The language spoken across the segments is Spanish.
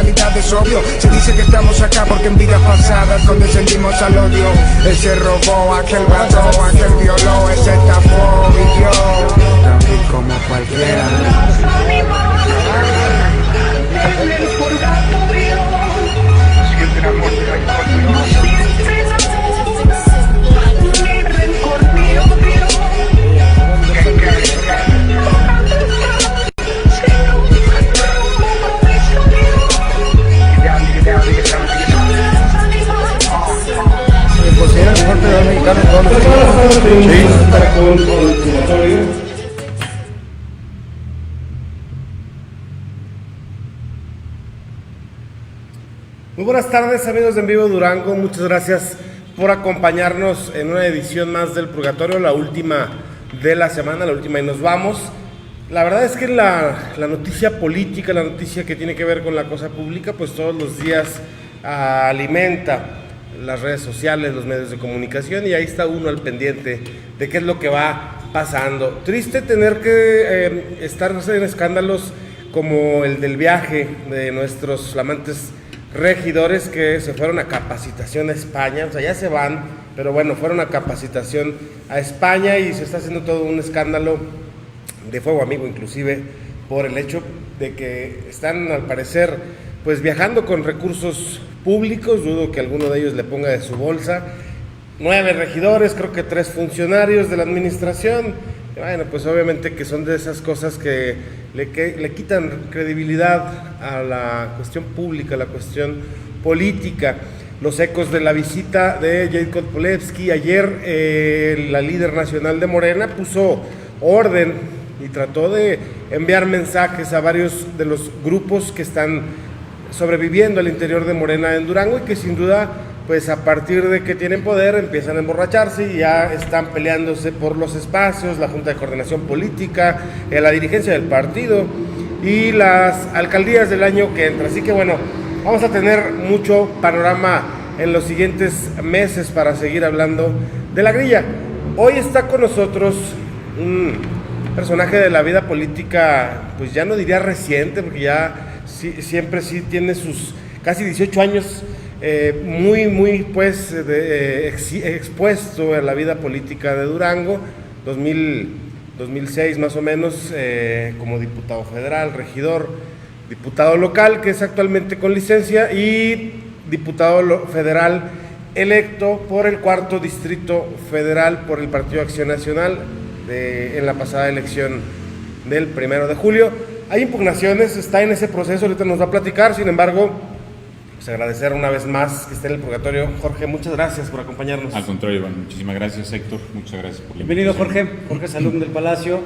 realidad es obvio. Se dice que estamos acá porque en vidas pasadas condescendimos al odio. Ese robó, aquel mató, aquel violó, ese estafó, vivió también como cualquiera. Muy buenas tardes, amigos de En Vivo Durango, muchas gracias por acompañarnos en una edición más del Purgatorio, la última de la semana, la última y nos vamos. La verdad es que la noticia política, la noticia que tiene que ver con la cosa pública, pues todos los días alimenta las redes sociales, los medios de comunicación, y ahí está uno al pendiente de qué es lo que va pasando. Triste tener que estar en escándalos como el del viaje de nuestros flamantes regidores que se fueron a capacitación a España, o sea, ya se van, pero bueno, fueron a capacitación a España y se está haciendo todo un escándalo de fuego amigo, inclusive por el hecho de que están, al parecer, pues viajando con recursos públicos. Dudo que alguno de ellos le ponga de su bolsa. 9 regidores, creo que 3 funcionarios de la administración. Bueno, pues obviamente que son de esas cosas que le quitan credibilidad a la cuestión pública, a la cuestión política. Los ecos de la visita de Jacob Polevsky ayer, la líder nacional de Morena puso orden y trató de enviar mensajes a varios de los grupos que están sobreviviendo al interior de Morena en Durango y que sin duda, pues a partir de que tienen poder empiezan a emborracharse y ya están peleándose por los espacios, la Junta de Coordinación Política, la dirigencia del partido y las alcaldías del año que entra. Así que bueno, vamos a tener mucho panorama en los siguientes meses para seguir hablando de la grilla. Hoy está con nosotros un personaje de la vida política, pues ya no diría reciente, porque ya siempre tiene sus casi 18 años, muy pues expuesto a la vida política de Durango, 2006 más o menos, como diputado federal, regidor, diputado local, que es actualmente con licencia, y diputado federal electo por el 4º Distrito Federal por el Partido Acción Nacional en la pasada elección del 1 de julio. Hay impugnaciones, está en ese proceso, ahorita nos va a platicar. Sin embargo, pues agradecer una vez más que esté en el Purgatorio. Jorge, muchas gracias por acompañarnos. Al contrario, Iván, muchísimas gracias, Héctor, muchas gracias por la invitación. Bienvenido, Jorge Salum del Palacio.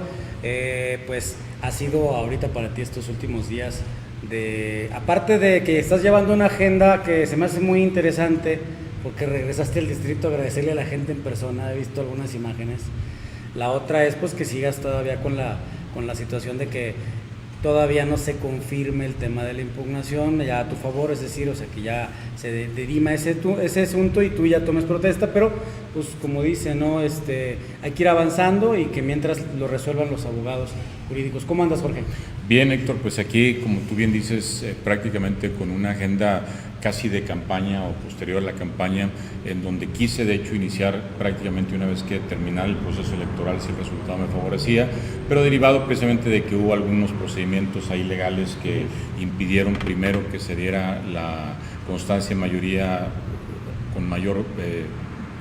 Pues ha sido ahorita para ti estos últimos días, aparte de que estás llevando una agenda que se me hace muy interesante, porque regresaste al distrito, agradecerle a la gente en persona, he visto algunas imágenes. La otra es pues que sigas todavía con la situación de que todavía no se confirme el tema de la impugnación ya a tu favor, es decir, o sea, que ya se dirima ese asunto y tú ya tomes protesta, pero pues como dice, ¿no? Hay que ir avanzando y que mientras lo resuelvan los abogados jurídicos. ¿Cómo andas, Jorge? Bien, Héctor, pues aquí, como tú bien dices, prácticamente con una agenda casi de campaña o posterior a la campaña, en donde quise de hecho iniciar prácticamente una vez que terminara el proceso electoral si el resultado me favorecía, pero derivado precisamente de que hubo algunos procedimientos ahí legales que impidieron primero que se diera la constancia de mayoría con mayor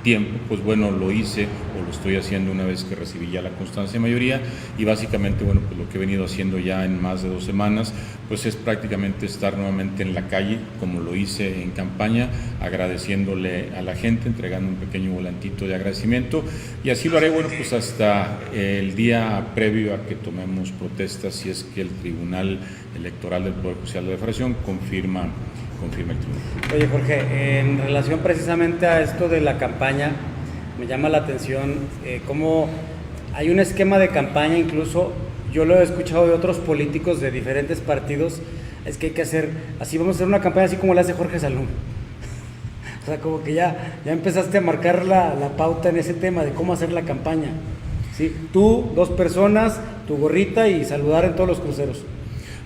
tiempo, pues bueno, lo hice o lo estoy haciendo una vez que recibí ya la constancia de mayoría, y básicamente, bueno, pues lo que he venido haciendo ya en más de 2 semanas, pues es prácticamente estar nuevamente en la calle, como lo hice en campaña, agradeciéndole a la gente, entregando un pequeño volantito de agradecimiento, y así lo haré, bueno, pues hasta el día previo a que tomemos protestas, si es que el Tribunal Electoral del Poder Judicial de la Federación confirma el tribunal. Oye, Jorge, en relación precisamente a esto de la campaña, me llama la atención cómo hay un esquema de campaña, incluso yo lo he escuchado de otros políticos de diferentes partidos, es que hay que hacer, así vamos a hacer una campaña así como la hace Jorge Salum. O sea, como que ya empezaste a marcar la pauta en ese tema de cómo hacer la campaña. ¿Sí? Tú, 2 personas, tu gorrita y saludar en todos los cruceros.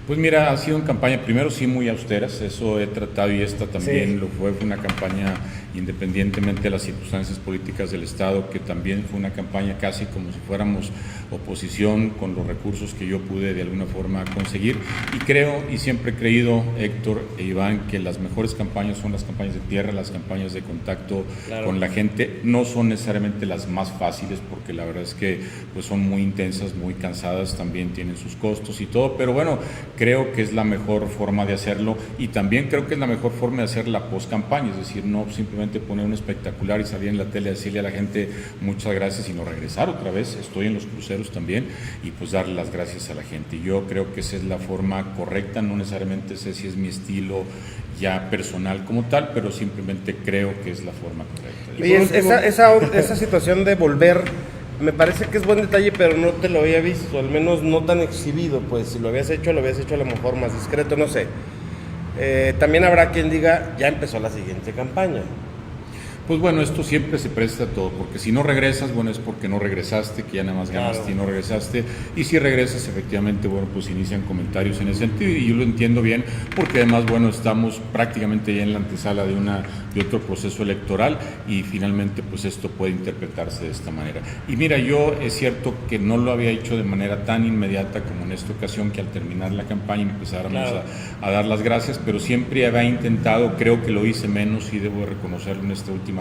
Pues mira, ha sido una campaña, primero sí muy austeras, eso he tratado y esta también lo fue una campaña independientemente de las circunstancias políticas del Estado, que también fue una campaña casi como si fuéramos oposición con los recursos que yo pude de alguna forma conseguir. Y creo y siempre he creído, Héctor e Iván, que las mejores campañas son las campañas de tierra, las campañas de contacto con la gente. No son necesariamente las más fáciles porque la verdad es que pues son muy intensas, muy cansadas, también tienen sus costos y todo, pero bueno, creo que es la mejor forma de hacerlo y también creo que es la mejor forma de hacer la post-campaña, es decir, no simplemente poner un espectacular y salir en la tele a decirle a la gente muchas gracias, sino regresar otra vez, estoy en los cruceros también, y pues darle las gracias a la gente. Yo creo que esa es la forma correcta, no necesariamente sé si es mi estilo ya personal como tal, pero simplemente creo que es la forma correcta. Y esa situación de volver, me parece que es buen detalle, pero no te lo había visto, al menos no tan exhibido, pues si lo habías hecho a lo mejor más discreto, no sé. También habrá quien diga, ya empezó la siguiente campaña. Pues bueno, esto siempre se presta a todo, porque si no regresas, bueno, es porque no regresaste, que ya nada más ganaste y no regresaste, y si regresas, efectivamente, bueno, pues inician comentarios en ese sentido, y yo lo entiendo bien, porque además, bueno, estamos prácticamente ya en la antesala de otro proceso electoral, y finalmente, pues esto puede interpretarse de esta manera. Y mira, yo es cierto que no lo había hecho de manera tan inmediata como en esta ocasión, que al terminar la campaña empezáramos a dar las gracias, pero siempre había intentado, creo que lo hice menos, y debo reconocerlo en esta última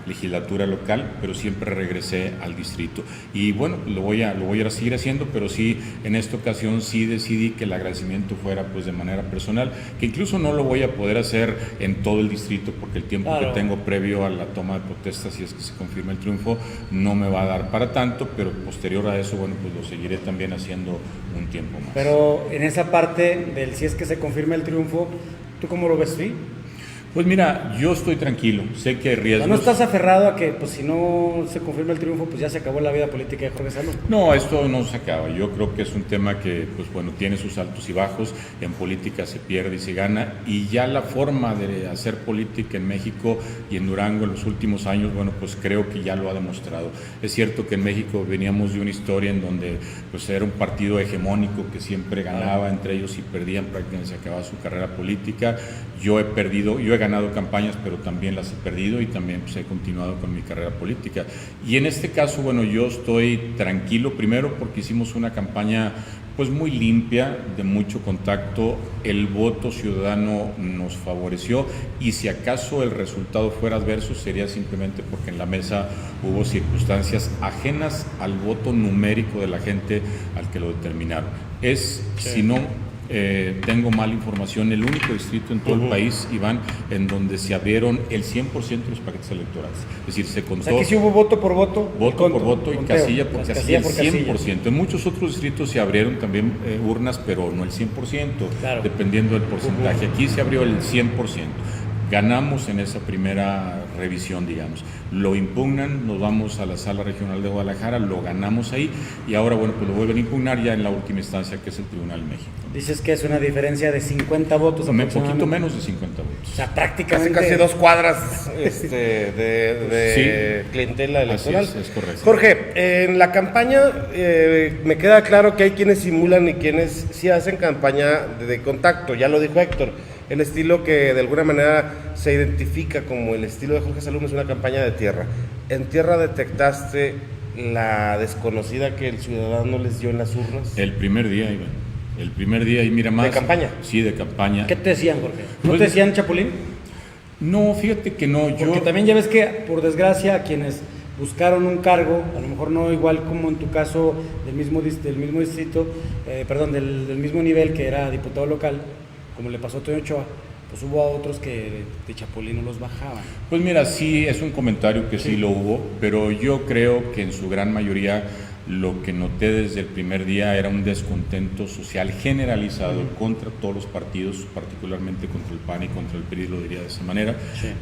legislatura local, pero siempre regresé al distrito. Y bueno, lo voy a seguir haciendo, pero sí, en esta ocasión sí decidí que el agradecimiento fuera pues de manera personal, que incluso no lo voy a poder hacer en todo el distrito, porque el tiempo que tengo previo a la toma de protestas, si es que se confirma el triunfo, no me va a dar para tanto, pero posterior a eso, bueno, pues lo seguiré también haciendo un tiempo más. Pero en esa parte del si es que se confirma el triunfo, ¿tú cómo lo ves, sí? Pues mira, yo estoy tranquilo, sé que hay riesgos. ¿No estás aferrado a que pues si no se confirma el triunfo, pues ya se acabó la vida política de Jorge Salum? No, esto no se acaba. Yo creo que es un tema que, pues bueno, tiene sus altos y bajos. En política se pierde y se gana. Y ya la forma de hacer política en México y en Durango en los últimos años, bueno, pues creo que ya lo ha demostrado. Es cierto que en México veníamos de una historia en donde pues era un partido hegemónico que siempre ganaba entre ellos y perdían, prácticamente se acababa su carrera política. Yo he ganado campañas, pero también las he perdido y también pues, he continuado con mi carrera política. Y en este caso, bueno, yo estoy tranquilo, primero porque hicimos una campaña pues muy limpia, de mucho contacto, el voto ciudadano nos favoreció y si acaso el resultado fuera adverso sería simplemente porque en la mesa hubo circunstancias ajenas al voto numérico de la gente al que lo determinaron. Si no tengo mala información, el único distrito en todo el país, Iván, en donde se abrieron el 100% de los paquetes electorales. Es decir, se contó. O sea, que si hubo voto por voto. Voto por voto y casilla por casilla, el 100%. En muchos otros distritos se abrieron también urnas, pero no el 100%, dependiendo del porcentaje. Aquí se abrió el 100%. Ganamos en esa primera revisión, digamos. Lo impugnan, nos vamos a la Sala Regional de Guadalajara, lo ganamos ahí y ahora, bueno, pues lo vuelven a impugnar ya en la última instancia, que es el Tribunal de México. Dices que es una diferencia de 50 votos. Un poquito menos de 50 votos. O sea, prácticamente. Casi 2 cuadras de clientela electoral. Así es correcto. Jorge, en la campaña me queda claro que hay quienes simulan y quienes sí hacen campaña de contacto, ya lo dijo Héctor. El estilo que de alguna manera se identifica como el estilo de Jorge Salum es una campaña de tierra. ¿En tierra detectaste la desconocida que el ciudadano les dio en las urnas? El primer día, Iván. El primer día, y mira más. ¿De campaña? Sí, de campaña. ¿Qué te decían, Jorge? ¿No te decían Chapulín? No, fíjate que no. Porque también ya ves que, por desgracia, quienes buscaron un cargo, a lo mejor no igual como en tu caso del mismo distrito, del mismo nivel que era diputado local, como le pasó a Toño Ochoa, pues hubo a otros que de Chapulín no los bajaban. Pues mira, sí, es un comentario que sí lo hubo, pero yo creo que en su gran mayoría lo que noté desde el primer día era un descontento social generalizado contra todos los partidos, particularmente contra el PAN y contra el PRI, lo diría de esa manera,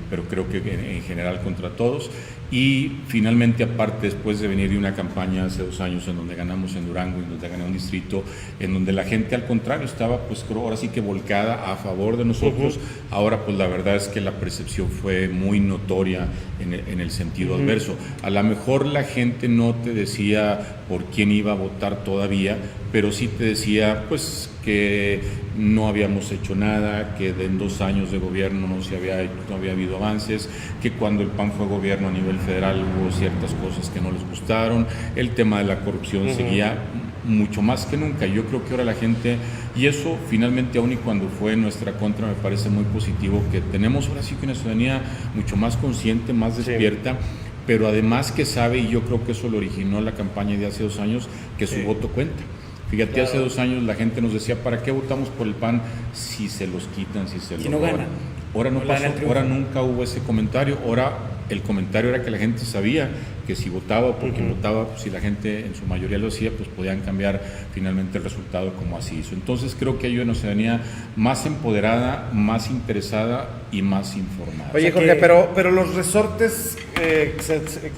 pero creo que en general contra todos. Y finalmente, aparte, después de venir de una campaña hace 2 años en donde ganamos en Durango, en donde gané un distrito, en donde la gente al contrario estaba, pues creo, ahora sí que volcada a favor de nosotros, ahora pues la verdad es que la percepción fue muy notoria en el sentido adverso. A lo mejor la gente no te decía por quién iba a votar todavía, pero sí te decía pues que no habíamos hecho nada, que en 2 años de gobierno no había habido avances, que cuando el PAN fue gobierno a nivel federal hubo ciertas cosas que no les gustaron, el tema de la corrupción seguía mucho más que nunca. Yo creo que ahora la gente, y eso finalmente aún y cuando fue en nuestra contra, me parece muy positivo, que tenemos ahora sí que una ciudadanía mucho más consciente, más despierta, pero además que sabe, y yo creo que eso lo originó la campaña de hace 2 años, que su voto cuenta. Fíjate, claro. Hace 2 años la gente nos decía, ¿para qué votamos por el PAN si se los quitan, si se los no ganan? Ahora no pasó, ahora nunca hubo ese comentario, ahora el comentario era que la gente sabía que si votaba o por quien votaba, pues si la gente en su mayoría lo hacía, pues podían cambiar finalmente el resultado como así hizo. Entonces creo que hay una ciudadanía más empoderada, más interesada y más informada. Oye, Jorge, pero los resortes,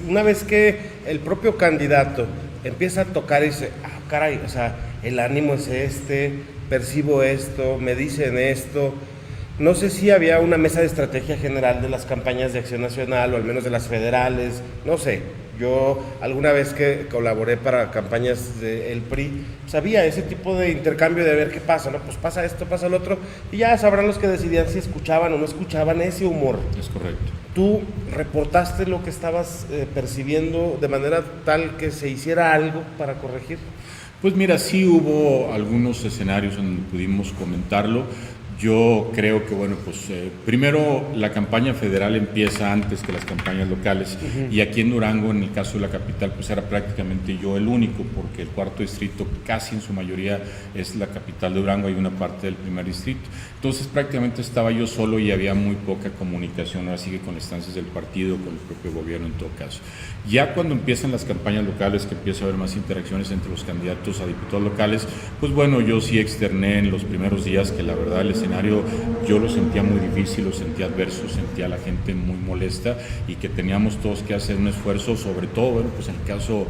una vez que el propio candidato empieza a tocar y dice, caray, o sea, el ánimo es percibo esto, me dicen esto. No sé si había una mesa de estrategia general de las campañas de Acción Nacional o al menos de las federales, no sé. Yo alguna vez que colaboré para campañas del PRI, sabía ese tipo de intercambio de ver qué pasa, ¿no? Pues pasa esto, pasa lo otro, y ya sabrán los que decidían si escuchaban o no escuchaban ese humor. Es correcto. ¿Tú reportaste lo que estabas percibiendo de manera tal que se hiciera algo para corregir? Pues mira, sí hubo algunos escenarios en donde pudimos comentarlo. Yo creo que, bueno, pues primero la campaña federal empieza antes que las campañas locales y aquí en Durango, en el caso de la capital, pues era prácticamente yo el único, porque el 4º distrito casi en su mayoría es la capital de Durango, hay una parte del 1er distrito. Entonces prácticamente estaba yo solo y había muy poca comunicación, ahora sigue con las instancias del partido, con el propio gobierno en todo caso. Ya cuando empiezan las campañas locales, que empieza a haber más interacciones entre los candidatos a diputados locales, pues bueno, yo sí externé en los primeros días que la verdad el escenario yo lo sentía muy difícil, lo sentía adverso, sentía a la gente muy molesta y que teníamos todos que hacer un esfuerzo, sobre todo, bueno, pues en el caso,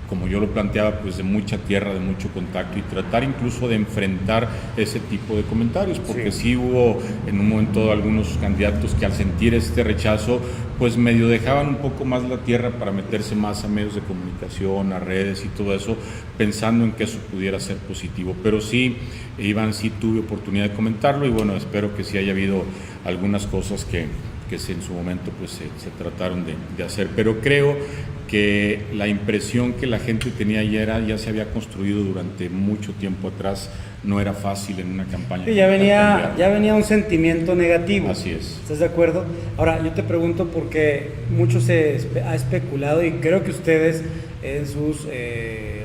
como yo lo planteaba, pues de mucha tierra, de mucho contacto y tratar incluso de enfrentar ese tipo de comentarios, porque sí hubo en un momento algunos candidatos que al sentir este rechazo, pues medio dejaban un poco más la tierra para meterse más a medios de comunicación, a redes y todo eso, pensando en que eso pudiera ser positivo. Pero sí, Iván, sí tuve oportunidad de comentarlo y bueno, espero que sí haya habido algunas cosas que en su momento pues se trataron de hacer, pero creo que la impresión que la gente tenía ya se había construido durante mucho tiempo atrás, no era fácil en una campaña. Sí, ya venía un sentimiento negativo. Así es. ¿Estás de acuerdo? Ahora, yo te pregunto porque mucho se ha especulado y creo que ustedes en sus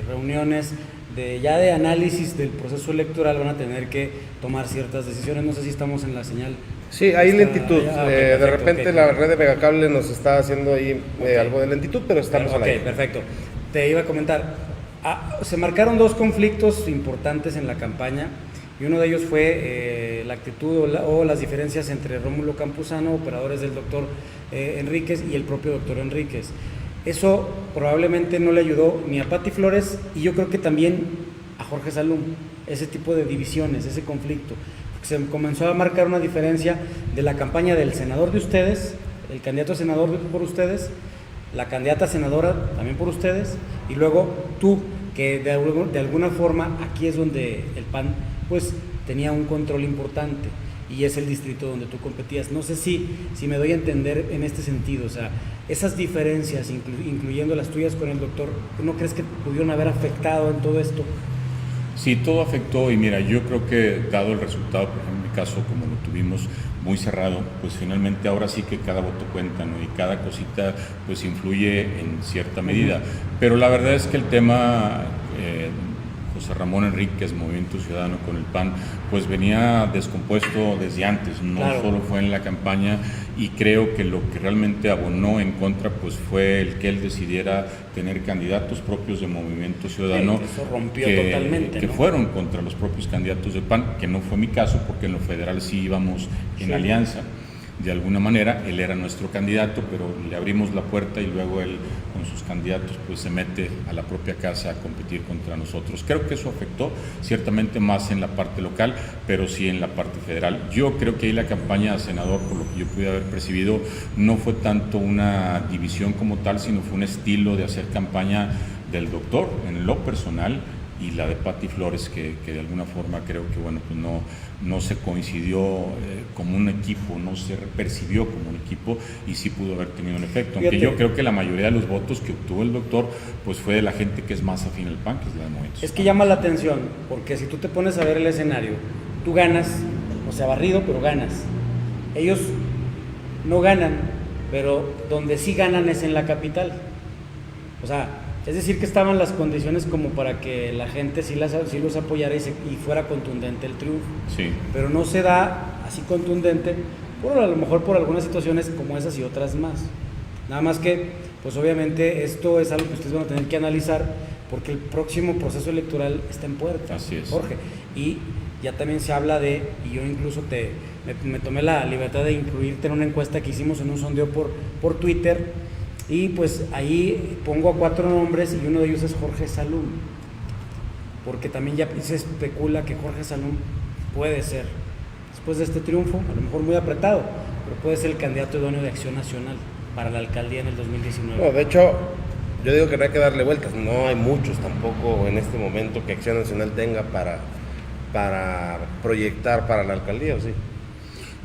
reuniones de análisis del proceso electoral van a tener que tomar ciertas decisiones. No sé si estamos en la señal. Sí, hay lentitud. De repente la red de Megacable nos está haciendo ahí algo de lentitud, pero estamos al aire. Ok, perfecto. Te iba a comentar, se marcaron 2 conflictos importantes en la campaña y uno de ellos fue la actitud o las diferencias entre Rómulo Campuzano, operadores del doctor Enríquez y el propio doctor Enríquez. Eso probablemente no le ayudó ni a Pati Flores y yo creo que también a Jorge Salum, ese tipo de divisiones, ese conflicto. Se comenzó a marcar una diferencia de la campaña del senador de ustedes, el candidato a senador por ustedes, la candidata a senadora también por ustedes, y luego tú, que de alguna forma aquí es donde el PAN pues tenía un control importante y es el distrito donde tú competías. No sé si me doy a entender en este sentido, o sea, esas diferencias, incluyendo las tuyas con el doctor, ¿no crees que pudieron haber afectado en todo esto? Sí, todo afectó y mira, yo creo que dado el resultado, por ejemplo, en mi caso, como lo tuvimos muy cerrado, pues finalmente ahora sí que cada voto cuenta, ¿no? Y cada cosita pues influye en cierta medida. Pero la verdad es que el tema José Ramón Enríquez, Movimiento Ciudadano con el PAN, pues venía descompuesto desde antes, no solo fue en la campaña, y creo que lo que realmente abonó en contra pues fue el que él decidiera tener candidatos propios de Movimiento Ciudadano, eso rompió totalmente, que fueron contra los propios candidatos del PAN, que no fue mi caso porque en lo federal sí íbamos en alianza. De alguna manera, él era nuestro candidato, pero le abrimos la puerta y luego él con sus candidatos pues se mete a la propia casa a competir contra nosotros. Creo que eso afectó ciertamente más en la parte local, pero sí en la parte federal. Yo creo que ahí la campaña a senador, por lo que yo pude haber percibido, no fue tanto una división como tal, sino fue un estilo de hacer campaña del doctor en lo personal y la de Pati Flores, que de alguna forma creo que bueno, pues no se coincidió como un equipo, no se percibió como un equipo y sí pudo haber tenido un efecto. Aunque yo creo que la mayoría de los votos que obtuvo el doctor pues fue de la gente que es más afín al PAN, que es la de Movimiento. Es que llama la atención, porque si tú te pones a ver el escenario, tú ganas, o sea, barrido, pero ganas. Ellos no ganan, pero donde sí ganan es en la capital. O sea, es decir que estaban las condiciones como para que la gente sí los apoyara y fuera contundente el triunfo. Sí. Pero no se da así contundente, a lo mejor por algunas situaciones como esas y otras más. Nada más que, pues obviamente esto es algo que ustedes van a tener que analizar, porque el próximo proceso electoral está en puerta. Así es. Jorge. Y ya también se habla y yo incluso me tomé la libertad de incluirte en una encuesta que hicimos en un sondeo por Twitter, y pues ahí pongo a 4 nombres y uno de ellos es Jorge Salum, porque también ya se especula que Jorge Salum puede ser, después de este triunfo, a lo mejor muy apretado, pero puede ser el candidato idóneo de Acción Nacional para la alcaldía en el 2019. No, de hecho, yo digo que no hay que darle vueltas, no hay muchos tampoco en este momento que Acción Nacional tenga para proyectar para la alcaldía, ¿o sí?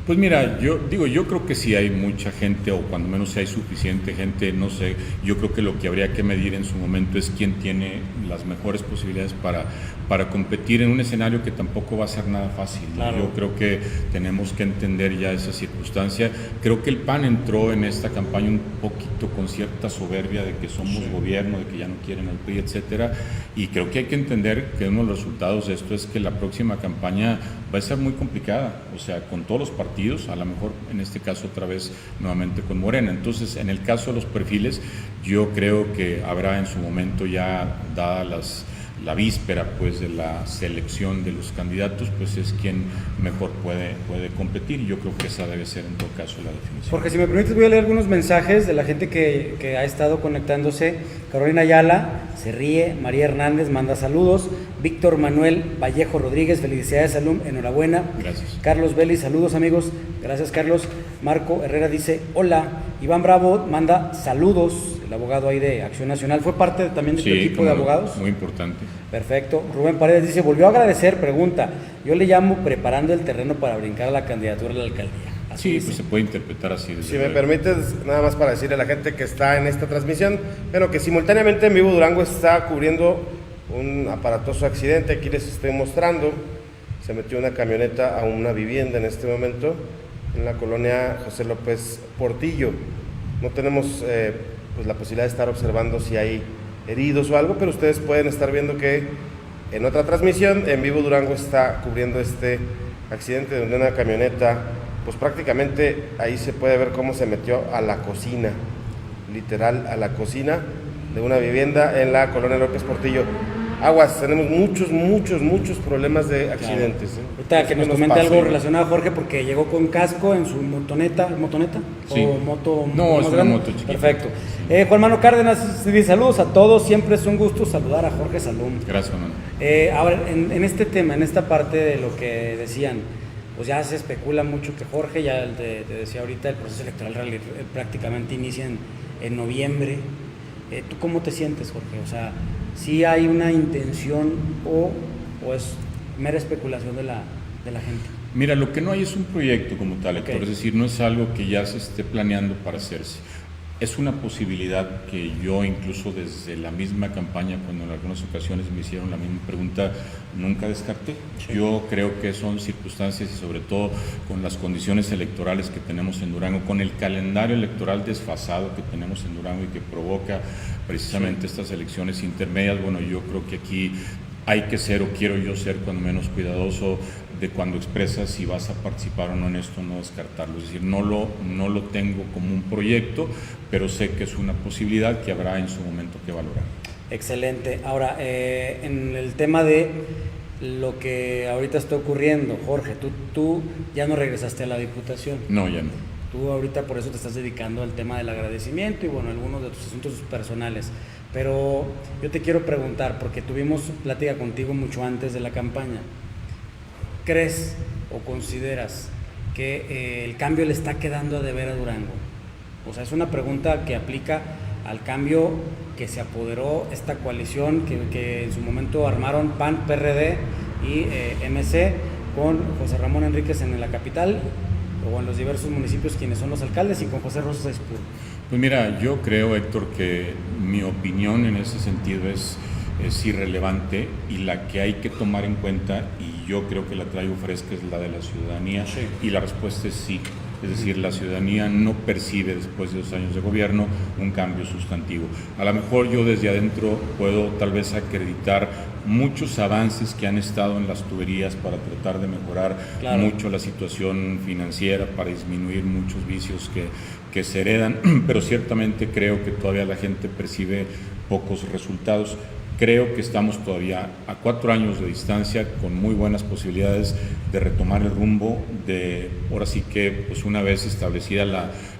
Pues mira, yo creo que sí hay mucha gente, o cuando menos si hay suficiente gente, no sé, yo creo que lo que habría que medir en su momento es quién tiene las mejores posibilidades para competir en un escenario que tampoco va a ser nada fácil, ¿no? Claro. Yo creo que tenemos que entender ya esa circunstancia. Creo que el PAN entró en esta campaña un poquito con cierta soberbia de que somos gobierno, de que ya no quieren al PRI, etcétera, y creo que hay que entender que uno de los resultados de esto es que la próxima campaña va a ser muy complicada, o sea, con todos los partidos, a lo mejor en este caso otra vez nuevamente con Morena. Entonces, en el caso de los perfiles, yo creo que habrá en su momento, ya dadas la víspera pues de la selección de los candidatos, pues es quien mejor puede competir, y yo creo que esa debe ser en todo caso la definición. Jorge, si me permites, voy a leer algunos mensajes de la gente que ha estado conectándose. Carolina Ayala se ríe, María Hernández manda saludos, Víctor Manuel Vallejo Rodríguez, felicidades Salum, enhorabuena. Gracias. Carlos Vélez, saludos amigos, gracias Carlos. Marco Herrera dice hola. Iván Bravo manda saludos, el abogado ahí de Acción Nacional, ¿fue parte también de tu equipo de abogados? Muy importante. Perfecto. Rubén Paredes dice, volvió a agradecer, pregunta, yo le llamo preparando el terreno para brincar a la candidatura a la alcaldía. Así Sí, dice. pues se puede interpretar así. Si me permites, nada más para decirle a la gente que está en esta transmisión, pero que simultáneamente en Vivo Durango está cubriendo un aparatoso accidente. Aquí les estoy mostrando, se metió una camioneta a una vivienda en este momento, en la colonia José López Portillo. No tenemos pues la posibilidad de estar observando si hay heridos o algo, pero ustedes pueden estar viendo que en otra transmisión, en Vivo Durango está cubriendo este accidente donde una camioneta, pues prácticamente ahí se puede ver cómo se metió a la cocina, literal a la cocina de una vivienda en la colonia López Portillo. Aguas, tenemos muchos problemas de accidentes. Claro. Ahorita que nos comente algo relacionado a Jorge, porque llegó con casco en su motoneta, Sí. o moto. No, es una grande? moto chiquita. Perfecto. Juan Mano Cárdenas dice saludos a todos, siempre es un gusto saludar a Jorge Salum. Gracias, Juan. Ahora, en este tema, en esta parte de lo que decían, pues ya se especula mucho que Jorge, ya te decía ahorita, el proceso electoral prácticamente inicia en noviembre. ¿Tú cómo te sientes, Jorge? O sea, ¿sí hay una intención o es mera especulación de la gente? Mira, lo que no hay es un proyecto como tal, Héctor, es decir, no es algo que ya se esté planeando para hacerse. Es una posibilidad que yo incluso desde la misma campaña, cuando en algunas ocasiones me hicieron la misma pregunta, nunca descarté. Sí. Yo creo que son circunstancias y sobre todo con las condiciones electorales que tenemos en Durango, con el calendario electoral desfasado que tenemos en Durango y que provoca precisamente estas elecciones intermedias. Bueno, yo creo que aquí hay que ser, o quiero yo ser cuando menos cuidadoso de cuando expresas si vas a participar o no en esto, no descartarlo. Es decir, no lo tengo como un proyecto, pero sé que es una posibilidad que habrá en su momento que valorar. Excelente. Ahora, en el tema de lo que ahorita está ocurriendo, Jorge, tú ya no regresaste a la Diputación. No, ya no. Tú ahorita por eso te estás dedicando al tema del agradecimiento y bueno, algunos de tus asuntos personales. Pero yo te quiero preguntar, porque tuvimos plática contigo mucho antes de la campaña. ¿Crees o consideras que el cambio le está quedando a deber a Durango? O sea, es una pregunta que aplica al cambio que se apoderó esta coalición que en su momento armaron PAN, PRD y MC con José Ramón Enríquez en la capital o en los diversos municipios quienes son los alcaldes y con José Rosas Aispuro? Pues mira, yo creo, Héctor, que mi opinión en ese sentido es irrelevante y la que hay que tomar en cuenta, y yo creo que la traigo fresca, es la de la ciudadanía, sí. Y la respuesta es sí. Es decir, la ciudadanía no percibe después de 2 años de gobierno un cambio sustantivo. A lo mejor yo desde adentro puedo tal vez acreditar muchos avances que han estado en las tuberías para tratar de mejorar mucho la situación financiera, para disminuir muchos vicios que se heredan, pero ciertamente creo que todavía la gente percibe pocos resultados. Creo que estamos todavía a 4 años de distancia con muy buenas posibilidades de retomar el rumbo de, ahora sí que pues una vez establecida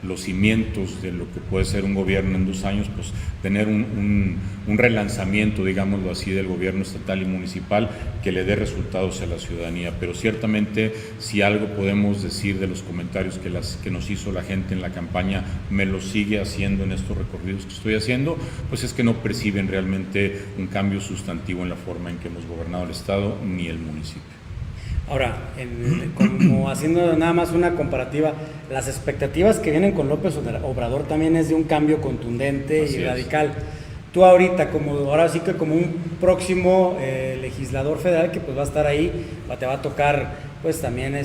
los cimientos de lo que puede ser un gobierno en 2 años, pues tener un relanzamiento, digámoslo así, del gobierno estatal y municipal que le dé resultados a la ciudadanía. Pero ciertamente si algo podemos decir de los comentarios que nos hizo la gente en la campaña, me lo sigue haciendo en estos recorridos que estoy haciendo, pues es que no perciben realmente un cambio sustantivo en la forma en que hemos gobernado el Estado ni el municipio. Ahora, como haciendo nada más una comparativa, las expectativas que vienen con López Obrador también es de un cambio contundente y radical. Tú ahorita, ahora sí que como un próximo legislador federal que pues va a estar ahí, te va a tocar pues también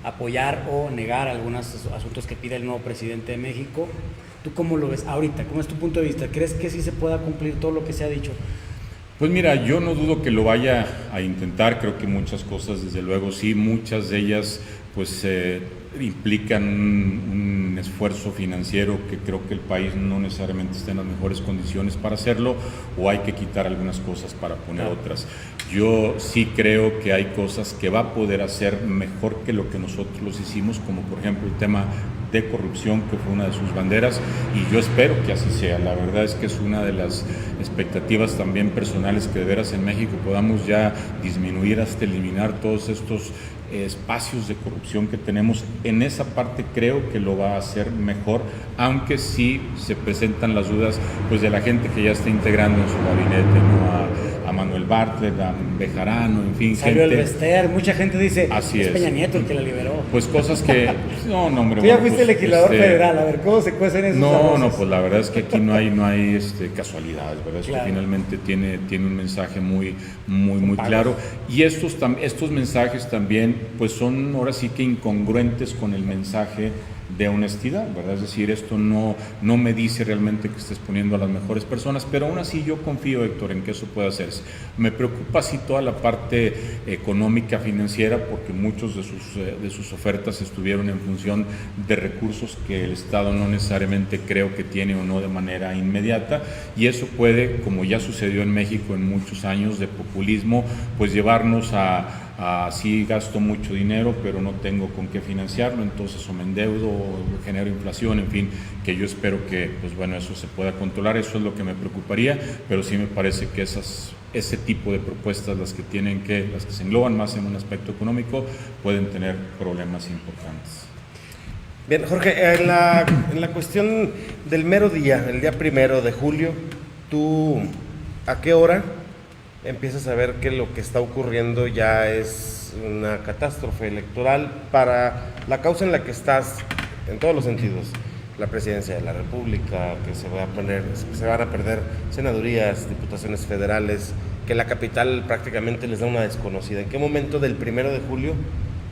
apoyar o negar algunos asuntos que pide el nuevo presidente de México. ¿Tú cómo lo ves ahorita? ¿Cómo es tu punto de vista? ¿Crees que sí se pueda cumplir todo lo que se ha dicho? Pues mira, yo no dudo que lo vaya a intentar, creo que muchas cosas desde luego sí, muchas de ellas pues implican un esfuerzo financiero que creo que el país no necesariamente está en las mejores condiciones para hacerlo, o hay que quitar algunas cosas para poner otras. Yo sí creo que hay cosas que va a poder hacer mejor que lo que nosotros los hicimos, como por ejemplo el tema de corrupción, que fue una de sus banderas, y yo espero que así sea. La verdad es que es una de las expectativas también personales, que de veras en México podamos ya disminuir hasta eliminar todos estos espacios de corrupción que tenemos. En esa parte creo que lo va a hacer mejor, aunque sí se presentan las dudas pues de la gente que ya está integrando en su gabinete, ¿no? A Manuel Bartlett, a Bejarano, en fin. Salió el Bester, mucha gente dice, así es Peña Nieto el que la liberó. Pues cosas que, no, hombre. Tú ya fuiste legislador federal, a ver, ¿cómo se cuecen esos arroces? No, pues la verdad es que aquí no hay casualidades, ¿verdad? Es que finalmente tiene un mensaje muy claro, y estos mensajes también pues son ahora sí que incongruentes con el mensaje de honestidad, ¿verdad? Es decir, esto no me dice realmente que estés poniendo a las mejores personas, pero aún así yo confío, Héctor, en que eso pueda hacerse. Me preocupa sí toda la parte económica, financiera, porque muchos de sus ofertas estuvieron en función de recursos que el Estado no necesariamente creo que tiene o no de manera inmediata, y eso puede, como ya sucedió en México en muchos años de populismo, pues llevarnos a sí gasto mucho dinero, pero no tengo con qué financiarlo, entonces o me endeudo o genero inflación, en fin, que yo espero que, pues bueno, eso se pueda controlar. Eso es lo que me preocuparía, pero sí me parece que ese tipo de propuestas, las que se engloban más en un aspecto económico, pueden tener problemas importantes. Bien, Jorge, en la cuestión del mero día, el día 1 de julio, ¿tú a qué hora empiezas a ver que lo que está ocurriendo ya es una catástrofe electoral para la causa en la que estás, en todos los sentidos? La presidencia de la República, que se van a perder senadurías, diputaciones federales, que la capital prácticamente les da una desconocida. ¿En qué momento del 1 de julio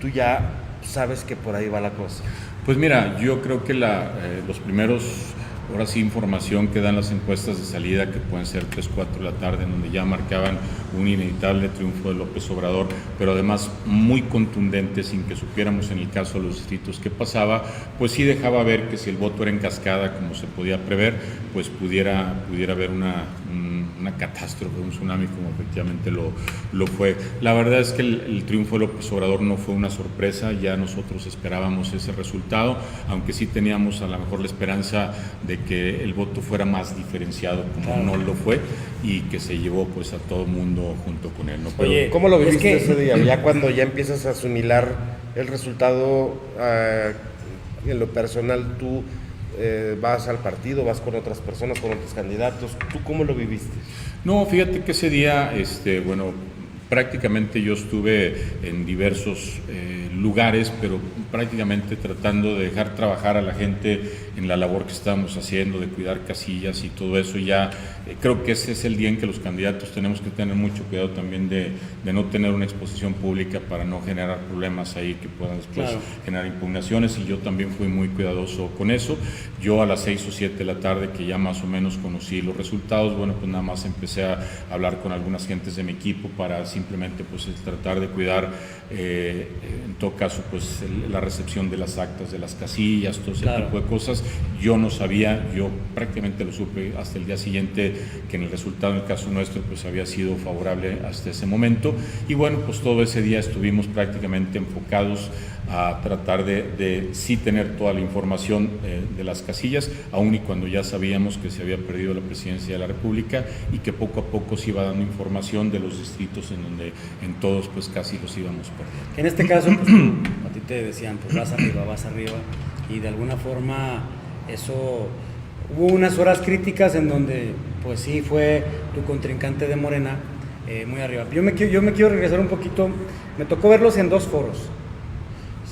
tú ya sabes que por ahí va la cosa? Pues mira, yo creo que los primeros, ahora sí, información que dan las encuestas de salida, que pueden ser 3, 4 de la tarde, en donde ya marcaban un inevitable triunfo de López Obrador, pero además muy contundente, sin que supiéramos en el caso de los distritos qué pasaba, pues sí dejaba ver que si el voto era en cascada, como se podía prever, pues pudiera haber una catástrofe, un tsunami, como efectivamente lo fue. La verdad es que el triunfo de López Obrador no fue una sorpresa, ya nosotros esperábamos ese resultado, aunque sí teníamos a lo mejor la esperanza de que el voto fuera más diferenciado, como no lo fue, y que se llevó pues a todo el mundo junto con él, ¿no? Pero, oye, ¿cómo lo viviste ese día? Ya cuando ya empiezas a asimilar el resultado, en lo personal, tú vas al partido, vas con otras personas, con otros candidatos. ¿Tú cómo lo viviste? No, fíjate que ese día, bueno, prácticamente yo estuve en diversos lugares, pero prácticamente tratando de dejar trabajar a la gente en la labor que estábamos haciendo, de cuidar casillas y todo eso. Ya creo que ese es el día en que los candidatos tenemos que tener mucho cuidado también de no tener una exposición pública para no generar problemas ahí que puedan después generar impugnaciones, y yo también fui muy cuidadoso con eso. Yo a las 6 o 7 de la tarde, que ya más o menos conocí los resultados, bueno, pues nada más empecé a hablar con algunas gentes de mi equipo para simplemente pues tratar de cuidar, en todo caso, pues la recepción de las actas de las casillas, todo ese tipo de cosas. Yo no sabía, yo prácticamente lo supe hasta el día siguiente, que en el resultado, en el caso nuestro, pues había sido favorable hasta ese momento. Y bueno, pues todo ese día estuvimos prácticamente enfocados a tratar de sí tener toda la información de las casillas, aun y cuando ya sabíamos que se había perdido la presidencia de la República, y que poco a poco se iba dando información de los distritos en donde en todos pues casi los íbamos perdiendo. En este caso, pues, a ti te decían, pues vas arriba, y de alguna forma eso, hubo unas horas críticas en donde pues sí fue tu contrincante de Morena muy arriba. Yo me quiero regresar un poquito, me tocó verlos en 2 foros,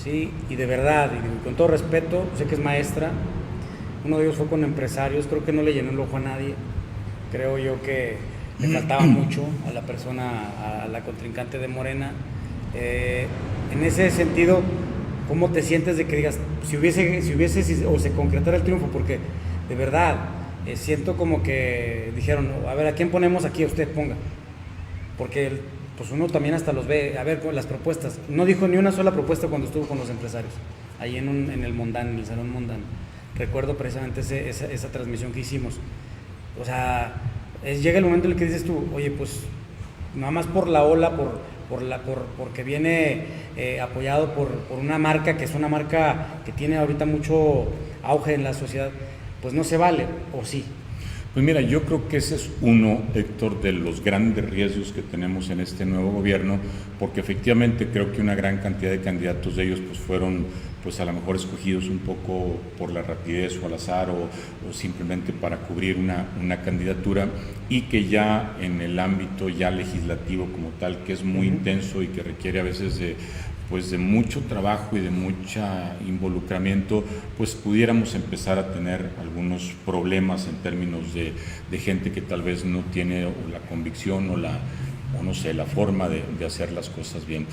sí, y de verdad, y con todo respeto, sé que es maestra, uno de ellos fue con empresarios, creo que no le llenó el ojo a nadie, creo yo que le faltaba mucho a la persona, a la contrincante de Morena. En ese sentido, ¿cómo te sientes de que digas, si hubiese o se concretara el triunfo? Porque de verdad, siento como que dijeron, a ver, ¿a quién ponemos aquí? Usted ponga. Porque pues uno también hasta los ve, a ver, con las propuestas. No dijo ni una sola propuesta cuando estuvo con los empresarios, ahí en el Mondán, en el Salón Mondán. Recuerdo precisamente esa transmisión que hicimos. O sea, llega el momento en el que dices tú, oye, pues nada más por la ola, porque viene apoyado por una marca que es una marca que tiene ahorita mucho auge en la sociedad, pues no se vale, ¿o sí? Pues mira, yo creo que ese es uno, Héctor, de los grandes riesgos que tenemos en este nuevo gobierno, porque efectivamente creo que una gran cantidad de candidatos de ellos pues fueron pues a lo mejor escogidos un poco por la rapidez o al azar o simplemente para cubrir una candidatura, y que ya en el ámbito ya legislativo como tal, que es muy intenso y que requiere a veces de mucho trabajo y de mucho involucramiento, pues pudiéramos empezar a tener algunos problemas en términos de gente que tal vez no tiene la convicción o no sé, la forma de hacer las cosas bien.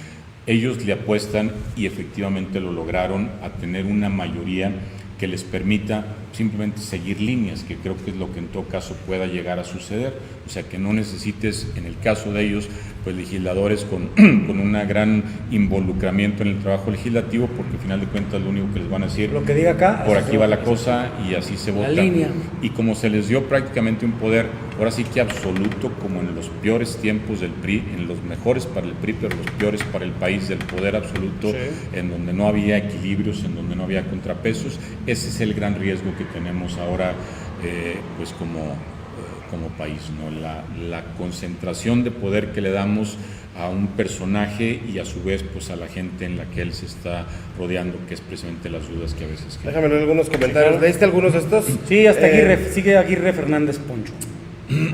Ellos le apuestan, y efectivamente lo lograron, a tener una mayoría que les permita simplemente seguir líneas, que creo que es lo que en todo caso pueda llegar a suceder. O sea, que no necesites, en el caso de ellos, pues legisladores con un gran involucramiento en el trabajo legislativo, porque al final de cuentas lo único que les van a decir, lo que diga acá, por aquí va la cosa, y así se vota. Línea. Y como se les dio prácticamente un poder, ahora sí que absoluto, como en los peores tiempos del PRI, en los mejores para el PRI, pero los peores para el país, del poder absoluto, en donde no había equilibrios, en donde no había contrapesos. Ese es el gran riesgo que tenemos ahora, pues como país, ¿no? La concentración de poder que le damos a un personaje y a su vez pues a la gente en la que él se está rodeando, que es precisamente las dudas que a veces quedan. Déjame leer algunos comentarios. Sí, ¿leíste algunos de estos? Sí, hasta sigue Aguirre Fernández Poncho.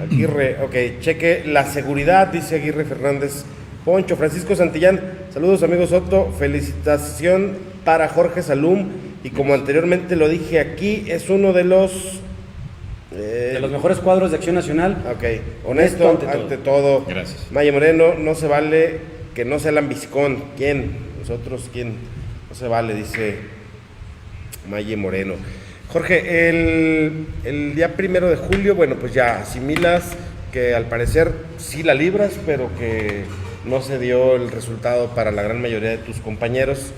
Aguirre, ok, cheque la seguridad, dice Aguirre Fernández Poncho. Francisco Santillán, saludos amigos Soto, felicitación para Jorge Salum, y como anteriormente lo dije aquí, es uno de los mejores cuadros de Acción Nacional. Ok, honesto ante todo. Gracias. Maye Moreno, no se vale que no sea lambiscón. ¿Quién? Nosotros, ¿quién? No se vale, dice Maye Moreno. Jorge, el día 1 de julio, bueno, pues ya asimilas que al parecer sí la libras, pero que no se dio el resultado para la gran mayoría de tus compañeros.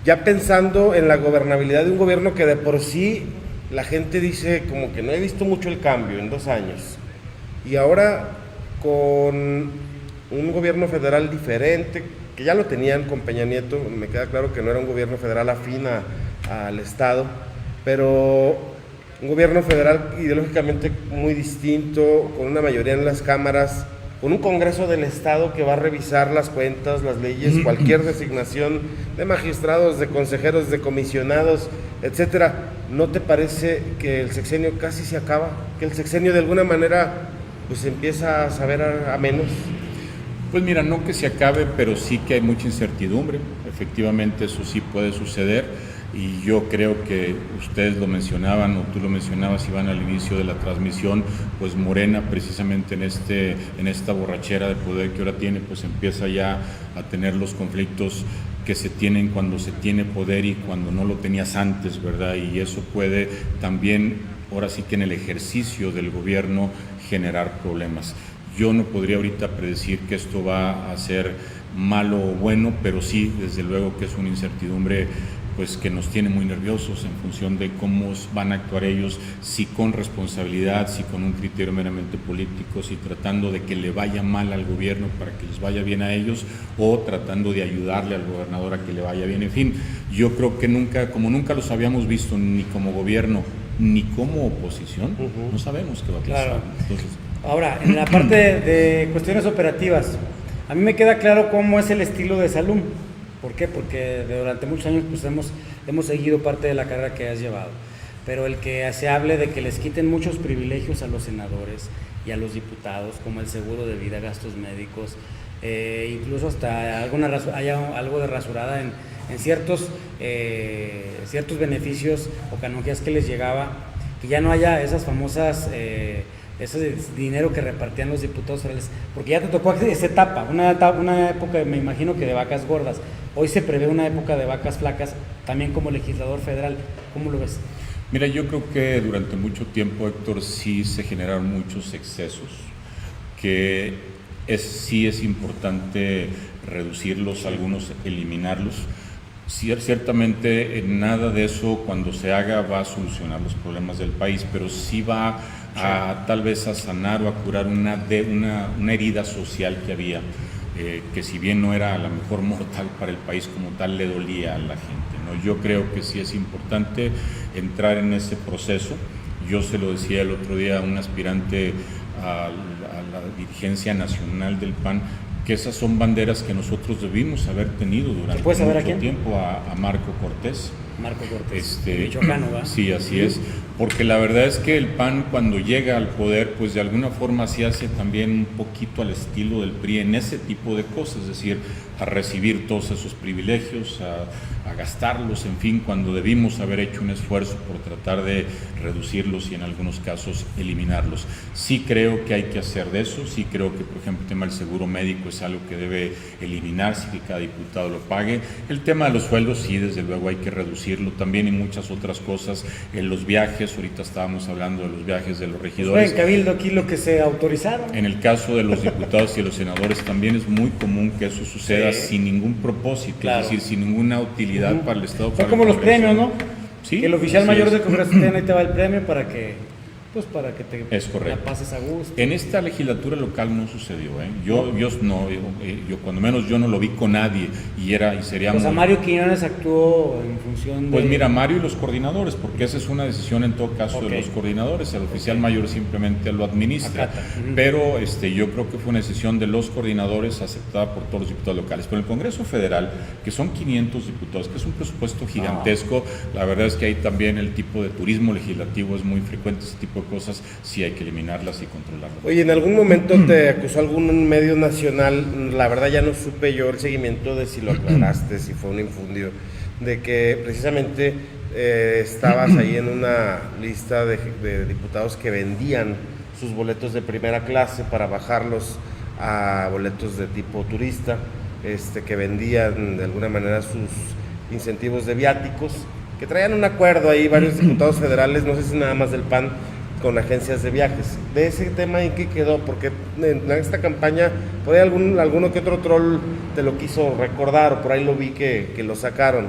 Ya pensando en la gobernabilidad de un gobierno que de por sí la gente dice como que no he visto mucho el cambio en 2 años, y ahora con un gobierno federal diferente, que ya lo tenían con Peña Nieto, me queda claro que no era un gobierno federal afín al Estado, pero un gobierno federal ideológicamente muy distinto, con una mayoría en las cámaras, con un Congreso del Estado que va a revisar las cuentas, las leyes, cualquier designación de magistrados, de consejeros, de comisionados, etcétera. ¿No te parece que el sexenio casi se acaba? Que el sexenio de alguna manera pues empieza a saber a menos. Pues mira, no que se acabe, pero sí que hay mucha incertidumbre. Efectivamente, eso sí puede suceder y yo creo que ustedes lo mencionaban o tú lo mencionabas, Iván, al inicio de la transmisión, pues Morena precisamente en esta borrachera de poder que ahora tiene, pues empieza ya a tener los conflictos que se tienen cuando se tiene poder y cuando no lo tenías antes, ¿verdad? Y eso puede también, ahora sí que en el ejercicio del gobierno, generar problemas. Yo no podría ahorita predecir que esto va a ser malo o bueno, pero sí, desde luego que es una incertidumbre pues que nos tiene muy nerviosos en función de cómo van a actuar ellos, si con responsabilidad, si con un criterio meramente político, si tratando de que le vaya mal al gobierno para que les vaya bien a ellos, o tratando de ayudarle al gobernador a que le vaya bien. En fin, yo creo que nunca los habíamos visto ni como gobierno ni como oposición, no sabemos qué va a pasar. Claro. Entonces, ahora, en la parte de cuestiones operativas, a mí me queda claro cómo es el estilo de Salum. ¿Por qué? Porque durante muchos años pues hemos seguido parte de la carrera que has llevado. Pero el que se hable de que les quiten muchos privilegios a los senadores y a los diputados, como el seguro de vida, gastos médicos, incluso hasta haya algo de rasurada en ciertos beneficios o canonjías que les llegaba, que ya no haya esas famosas... ese dinero que repartían los diputados federales, porque ya te tocó esa etapa, una época, me imagino que de vacas gordas. Hoy se prevé una época de vacas flacas, también como legislador federal. ¿Cómo lo ves? Mira, yo creo que durante mucho tiempo, Héctor, sí se generaron muchos excesos, que sí es importante reducirlos, algunos eliminarlos. Ciertamente nada de eso cuando se haga va a solucionar los problemas del país, pero sí va tal vez a sanar o a curar una herida social que había, que si bien no era a lo mejor mortal para el país como tal, le dolía a la gente, ¿no? Yo creo que sí es importante entrar en ese proceso. Yo se lo decía el otro día a un aspirante a la dirigencia nacional del PAN, que esas son banderas que nosotros debimos haber tenido durante mucho tiempo, a Marco Cortés. Marco Cortés, michoacano, ¿va? Sí, así es, porque la verdad es que el PAN cuando llega al poder, pues de alguna forma se hace también un poquito al estilo del PRI en ese tipo de cosas, es decir, a recibir todos esos privilegios, a gastarlos, en fin, cuando debimos haber hecho un esfuerzo por tratar de reducirlos y en algunos casos eliminarlos. Sí creo que hay que hacer de eso, sí creo que, por ejemplo, el tema del seguro médico es algo que debe eliminarse, que cada diputado lo pague. El tema de los sueldos, sí, desde luego hay que reducirlo también, y muchas otras cosas. En los viajes, ahorita estábamos hablando de los viajes de los regidores. Pues en Cabildo aquí lo que se autorizaron. En el caso de los diputados y de los senadores también es muy común que eso suceda sin ningún propósito, claro. Es decir, sin ninguna utilidad para el Estado. Son como los premios, ¿no? Sí. Que el oficial mayor del Congreso ahí te va el premio para que te la pases a gusto. En esta legislatura local no sucedió, ¿eh? Yo cuando menos yo no lo vi con nadie y sería pues a Mario Quiñones actuó en función de... Pues mira, Mario y los coordinadores, porque esa es una decisión en todo caso de los coordinadores, el oficial mayor simplemente lo administra, pero yo creo que fue una decisión de los coordinadores aceptada por todos los diputados locales. Pero el Congreso Federal, que son 500 diputados, que es un presupuesto gigantesco, la verdad es que ahí también el tipo de turismo legislativo es muy frecuente, ese tipo de cosas sí hay que eliminarlas y controlarlas. Oye, ¿en algún momento te acusó algún medio nacional? La verdad ya no supe yo el seguimiento de si lo aclaraste, si fue un infundio, de que precisamente estabas ahí en una lista de diputados que vendían sus boletos de primera clase para bajarlos a boletos de tipo turista, que vendían de alguna manera sus incentivos de viáticos, que traían un acuerdo ahí varios diputados federales, no sé si nada más del PAN, con agencias de viajes. De ese tema, ¿en qué quedó? Porque en esta campaña, por ahí alguno que otro troll te lo quiso recordar, o por ahí lo vi que lo sacaron.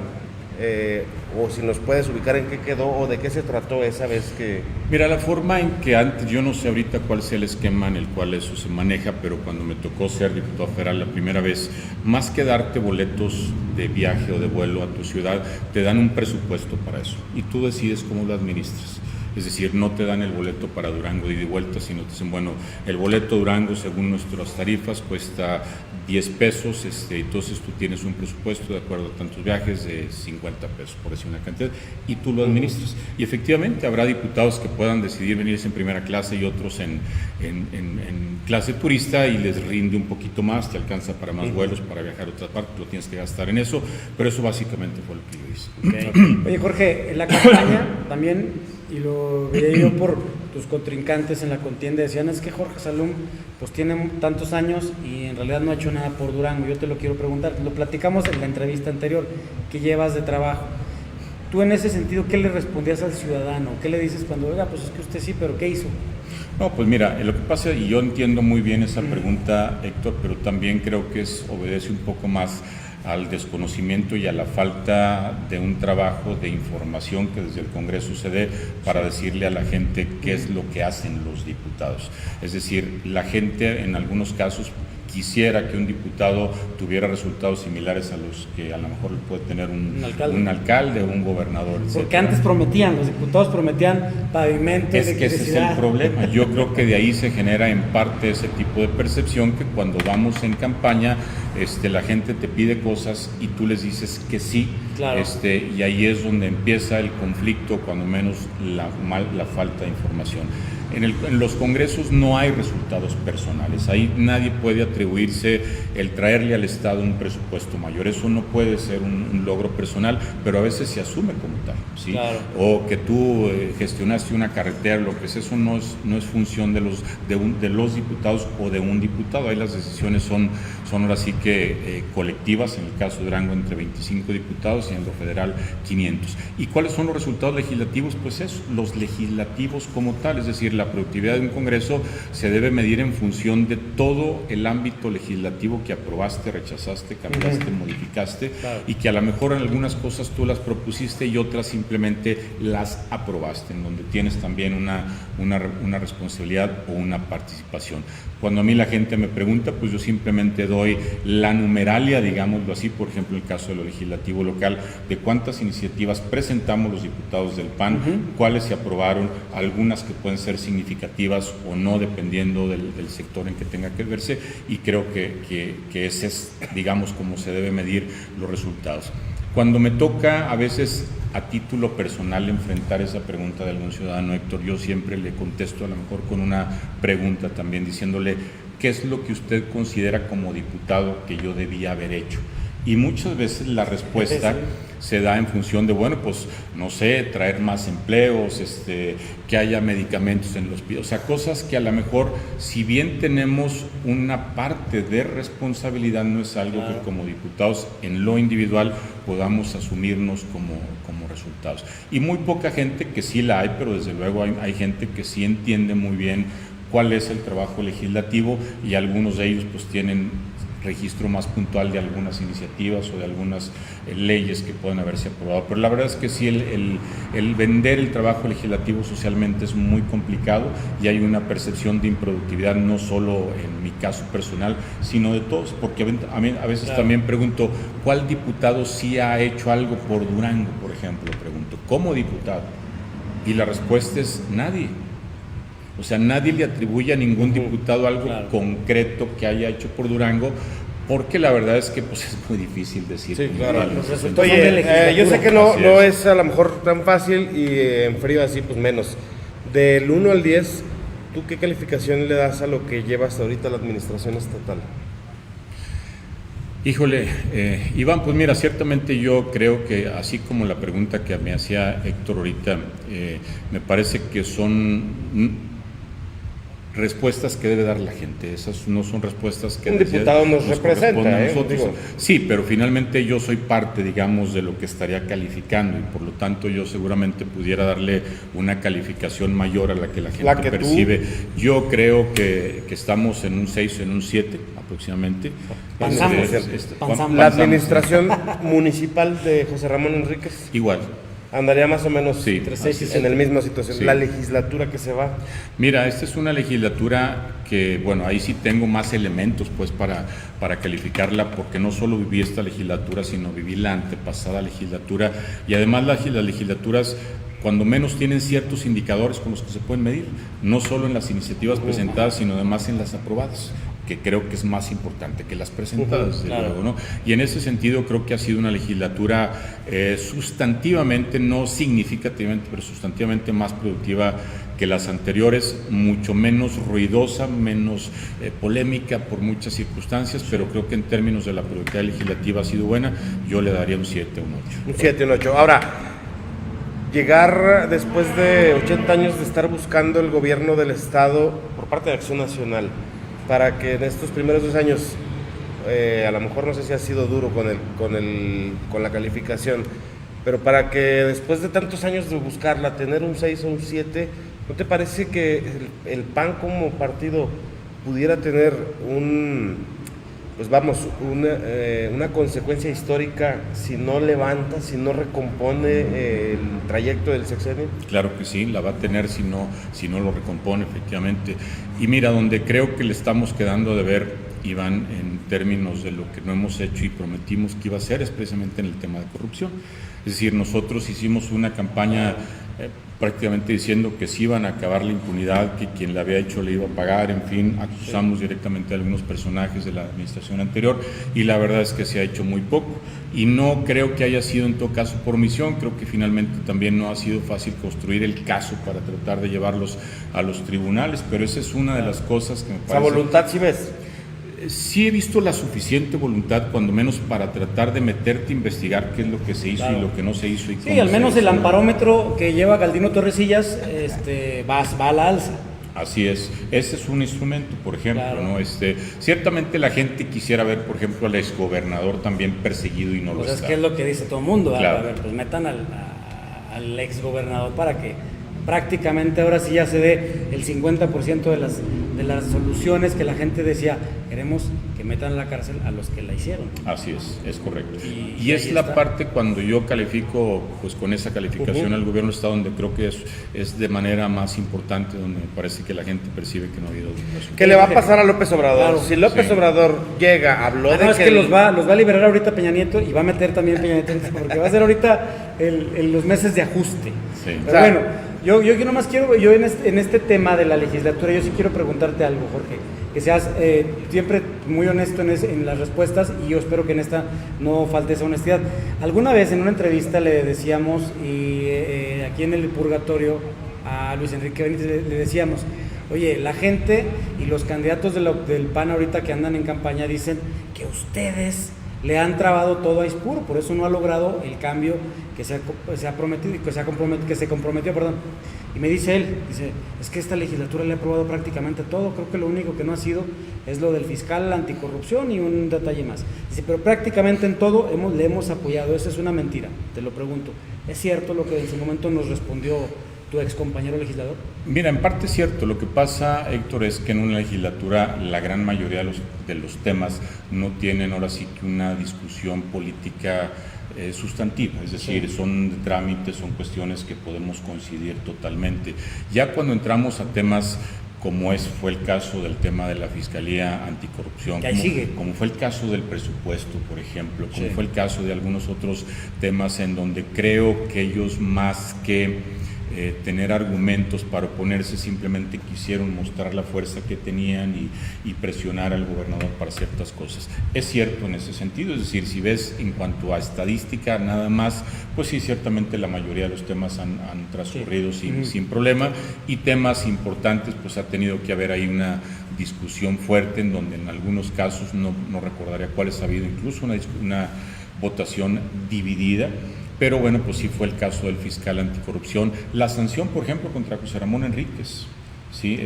O si nos puedes ubicar en qué quedó o de qué se trató esa vez que... Mira, la forma en que antes, yo no sé ahorita cuál sea el esquema en el cual eso se maneja, pero cuando me tocó ser diputado federal la primera vez, más que darte boletos de viaje o de vuelo a tu ciudad, te dan un presupuesto para eso y tú decides cómo lo administras. Es decir, no te dan el boleto para Durango de ida y vuelta, sino te dicen, bueno, el boleto Durango según nuestras tarifas cuesta 10 pesos, entonces tú tienes un presupuesto de acuerdo a tantos viajes de 50 pesos, por decir una cantidad, y tú lo administras. Y efectivamente habrá diputados que puedan decidir venirse en primera clase y otros en clase turista y les rinde un poquito más, te alcanza para más vuelos, para viajar a otra parte, lo tienes que gastar en eso, pero eso básicamente fue lo que yo hice. Okay. Oye, Jorge, en la campaña también, y lo veía yo por tus contrincantes en la contienda, decían, es que Jorge Salum pues tiene tantos años y en realidad no ha hecho nada por Durango. Yo te lo quiero preguntar, lo platicamos en la entrevista anterior, ¿qué llevas de trabajo? Tú en ese sentido, ¿qué le respondías al ciudadano? ¿Qué le dices cuando, oiga, pues es que usted sí, pero ¿qué hizo? No, pues mira, lo que pasa, y yo entiendo muy bien esa pregunta, Héctor, pero también creo que obedece un poco más al desconocimiento y a la falta de un trabajo de información que desde el Congreso se dé para decirle a la gente qué es lo que hacen los diputados. Es decir, la gente en algunos casos quisiera que un diputado tuviera resultados similares a los que a lo mejor puede tener un alcalde o un gobernador, etc. Porque antes los diputados prometían pavimentos, es que ese es el problema. Yo creo que de ahí se genera en parte ese tipo de percepción que cuando vamos en campaña la gente te pide cosas y tú les dices que sí, claro. Y ahí es donde empieza el conflicto, cuando menos la falta de información. En los congresos no hay resultados personales, ahí nadie puede atribuirse el traerle al Estado un presupuesto mayor, eso no puede ser un logro personal, pero a veces se asume como tal, ¿sí? Claro. O que tú gestionaste una carretera, lo que es eso no es función de los diputados o de un diputado, ahí las decisiones son ahora sí que colectivas, en el caso de Durango entre 25 diputados y en lo federal 500. ¿Y cuáles son los resultados legislativos? Pues eso, los legislativos como tal, es decir, la productividad de un Congreso se debe medir en función de todo el ámbito legislativo que aprobaste, rechazaste, cambiaste, modificaste, claro. Y que a lo mejor en algunas cosas tú las propusiste y otras simplemente las aprobaste, en donde tienes también una responsabilidad o una participación. Cuando a mí la gente me pregunta, pues yo simplemente doy la numeralia, digámoslo así, por ejemplo, en el caso de lo legislativo local, de cuántas iniciativas presentamos los diputados del PAN, cuáles se aprobaron, algunas que pueden ser significativas o no, dependiendo del sector en que tenga que verse, y creo que ese es, digamos, como se debe medir los resultados. Cuando me toca a veces a título personal enfrentar esa pregunta de algún ciudadano, Héctor, yo siempre le contesto a lo mejor con una pregunta también, diciéndole qué es lo que usted considera como diputado que yo debía haber hecho. Y muchas veces la respuesta se da en función de, bueno, pues, no sé, traer más empleos, que haya medicamentos en los hospitales, o sea, cosas que a lo mejor, si bien tenemos una parte de responsabilidad, no es algo que como diputados en lo individual podamos asumirnos como resultados. Y muy poca gente, que sí la hay, pero desde luego hay gente que sí entiende muy bien cuál es el trabajo legislativo, y algunos de ellos pues tienen registro más puntual de algunas iniciativas o de algunas leyes que pueden haberse aprobado. Pero la verdad es que sí, el vender el trabajo legislativo socialmente es muy complicado, y hay una percepción de improductividad, no solo en mi caso personal, sino de todos, porque a veces también pregunto, ¿cuál diputado sí ha hecho algo por Durango, por ejemplo? Pregunto, como diputado, y la respuesta es nadie. O sea, nadie le atribuye a ningún diputado algo concreto que haya hecho por Durango, porque la verdad es que pues es muy difícil decir. Sí, claro. Oye, yo sé que no es a lo mejor tan fácil, y en frío así pues menos. Del 1 al 10, ¿tú qué calificación le das a lo que lleva hasta ahorita la administración estatal? Híjole, Iván, pues mira, ciertamente yo creo que, así como la pregunta que me hacía Héctor ahorita, me parece que son respuestas que debe dar la gente. Esas no son respuestas que un diputado nos representa, a nosotros. Sí, pero finalmente yo soy parte, digamos, de lo que estaría calificando, y por lo tanto yo seguramente pudiera darle una calificación mayor a la que la gente percibe. Yo creo que estamos en un 6 o en un 7 aproximadamente. Panzamos. La administración municipal de José Ramón Enríquez igual andaría más o menos sí, en la misma situación. Sí. La legislatura que se va. Mira, esta es una legislatura que, bueno, ahí sí tengo más elementos pues para calificarla, porque no solo viví esta legislatura, sino viví la antepasada legislatura, y además las legislaturas cuando menos tienen ciertos indicadores con los que se pueden medir, no solo en las iniciativas presentadas, sino además en las aprobadas, que creo que es más importante que las presentadas, luego, ¿no? Y en ese sentido creo que ha sido una legislatura sustantivamente, no significativamente, pero sustantivamente más productiva que las anteriores, mucho menos ruidosa, menos polémica por muchas circunstancias, pero creo que en términos de la productividad legislativa ha sido buena. Yo le daría un 7, un 8. Un 7, un 8. Ahora, llegar después de 80 años de estar buscando el gobierno del Estado por parte de Acción Nacional, para que en estos primeros 2 años, a lo mejor no sé si ha sido duro con la calificación, pero para que después de tantos años de buscarla, tener un 6 o un 7, ¿no te parece que el PAN como partido pudiera tener una consecuencia histórica si no levanta, si no recompone el trayecto del sexenio? Claro que sí, la va a tener si no lo recompone, efectivamente. Y mira, donde creo que le estamos quedando de ver, Iván, en términos de lo que no hemos hecho y prometimos que iba a hacer, es precisamente en el tema de corrupción. Es decir, nosotros hicimos una campaña prácticamente diciendo que sí iban a acabar la impunidad, que quien la había hecho le iba a pagar, en fin, acusamos directamente a algunos personajes de la administración anterior y la verdad es que se ha hecho muy poco y no creo que haya sido en todo caso por omisión, creo que finalmente también no ha sido fácil construir el caso para tratar de llevarlos a los tribunales, pero esa es una de las cosas que me parece... ¿Esa voluntad sí ves? Sí he visto la suficiente voluntad, cuando menos para tratar de meterte a investigar qué es lo que se hizo y lo que no se hizo. Y sí, al menos el amparómetro que lleva Galdino Torresillas va a la alza. Así es, ese es un instrumento, por ejemplo, claro. ¿no? Ciertamente la gente quisiera ver, por ejemplo, al exgobernador también perseguido y no lo está. Es que es lo que dice todo el mundo, claro. A ver, pues metan al exgobernador para que prácticamente ahora sí ya se dé el 50% de las soluciones que la gente decía, queremos que metan a la cárcel a los que la hicieron. Así es correcto. Y es la parte cuando yo califico, pues con esa calificación al gobierno del Estado, donde creo que es de manera más importante, donde me parece que la gente percibe que no ha habido educación. ¿Qué le va a pasar a López Obrador? Claro. Si López Obrador llega, habló de es que los va a liberar ahorita Peña Nieto y va a meter también Peña Nieto, porque va a ser ahorita los meses de ajuste. Sí. Pero bueno, yo nomás quiero, en este tema de la legislatura, yo sí quiero preguntarte algo, Jorge, que seas siempre muy honesto en las respuestas y yo espero que en esta no falte esa honestidad. Alguna vez en una entrevista le decíamos, aquí en el Purgatorio, a Luis Enrique Benítez le decíamos, oye, la gente y los candidatos del PAN ahorita que andan en campaña dicen que ustedes le han trabado todo a Aispuro, por eso no ha logrado el cambio que se ha prometido y que se comprometió, perdón. Y me dice él, es que esta legislatura le ha aprobado prácticamente todo, creo que lo único que no ha sido es lo del fiscal anticorrupción y un detalle más. Dice, pero prácticamente en todo le hemos apoyado, eso es una mentira, te lo pregunto. ¿Es cierto lo que en su momento nos respondió tu ex compañero legislador? Mira, en parte es cierto. Lo que pasa, Héctor, es que en una legislatura la gran mayoría de los temas no tienen ahora sí que una discusión política sustantiva, es decir, son de trámites, son cuestiones que podemos coincidir totalmente. Ya cuando entramos a temas como fue el caso del tema de la Fiscalía Anticorrupción, como fue el caso del presupuesto, por ejemplo, como fue el caso de algunos otros temas en donde creo que ellos más que tener argumentos para oponerse, simplemente quisieron mostrar la fuerza que tenían y presionar al gobernador para ciertas cosas. Es cierto en ese sentido, es decir, si ves en cuanto a estadística nada más, pues sí, ciertamente la mayoría de los temas han transcurrido sin problema, y temas importantes, pues ha tenido que haber ahí una discusión fuerte en donde en algunos casos, no recordaría cuáles ha habido, incluso una votación dividida. Pero bueno, pues sí fue el caso del fiscal anticorrupción. La sanción, por ejemplo, contra José Ramón Enríquez, ¿sí?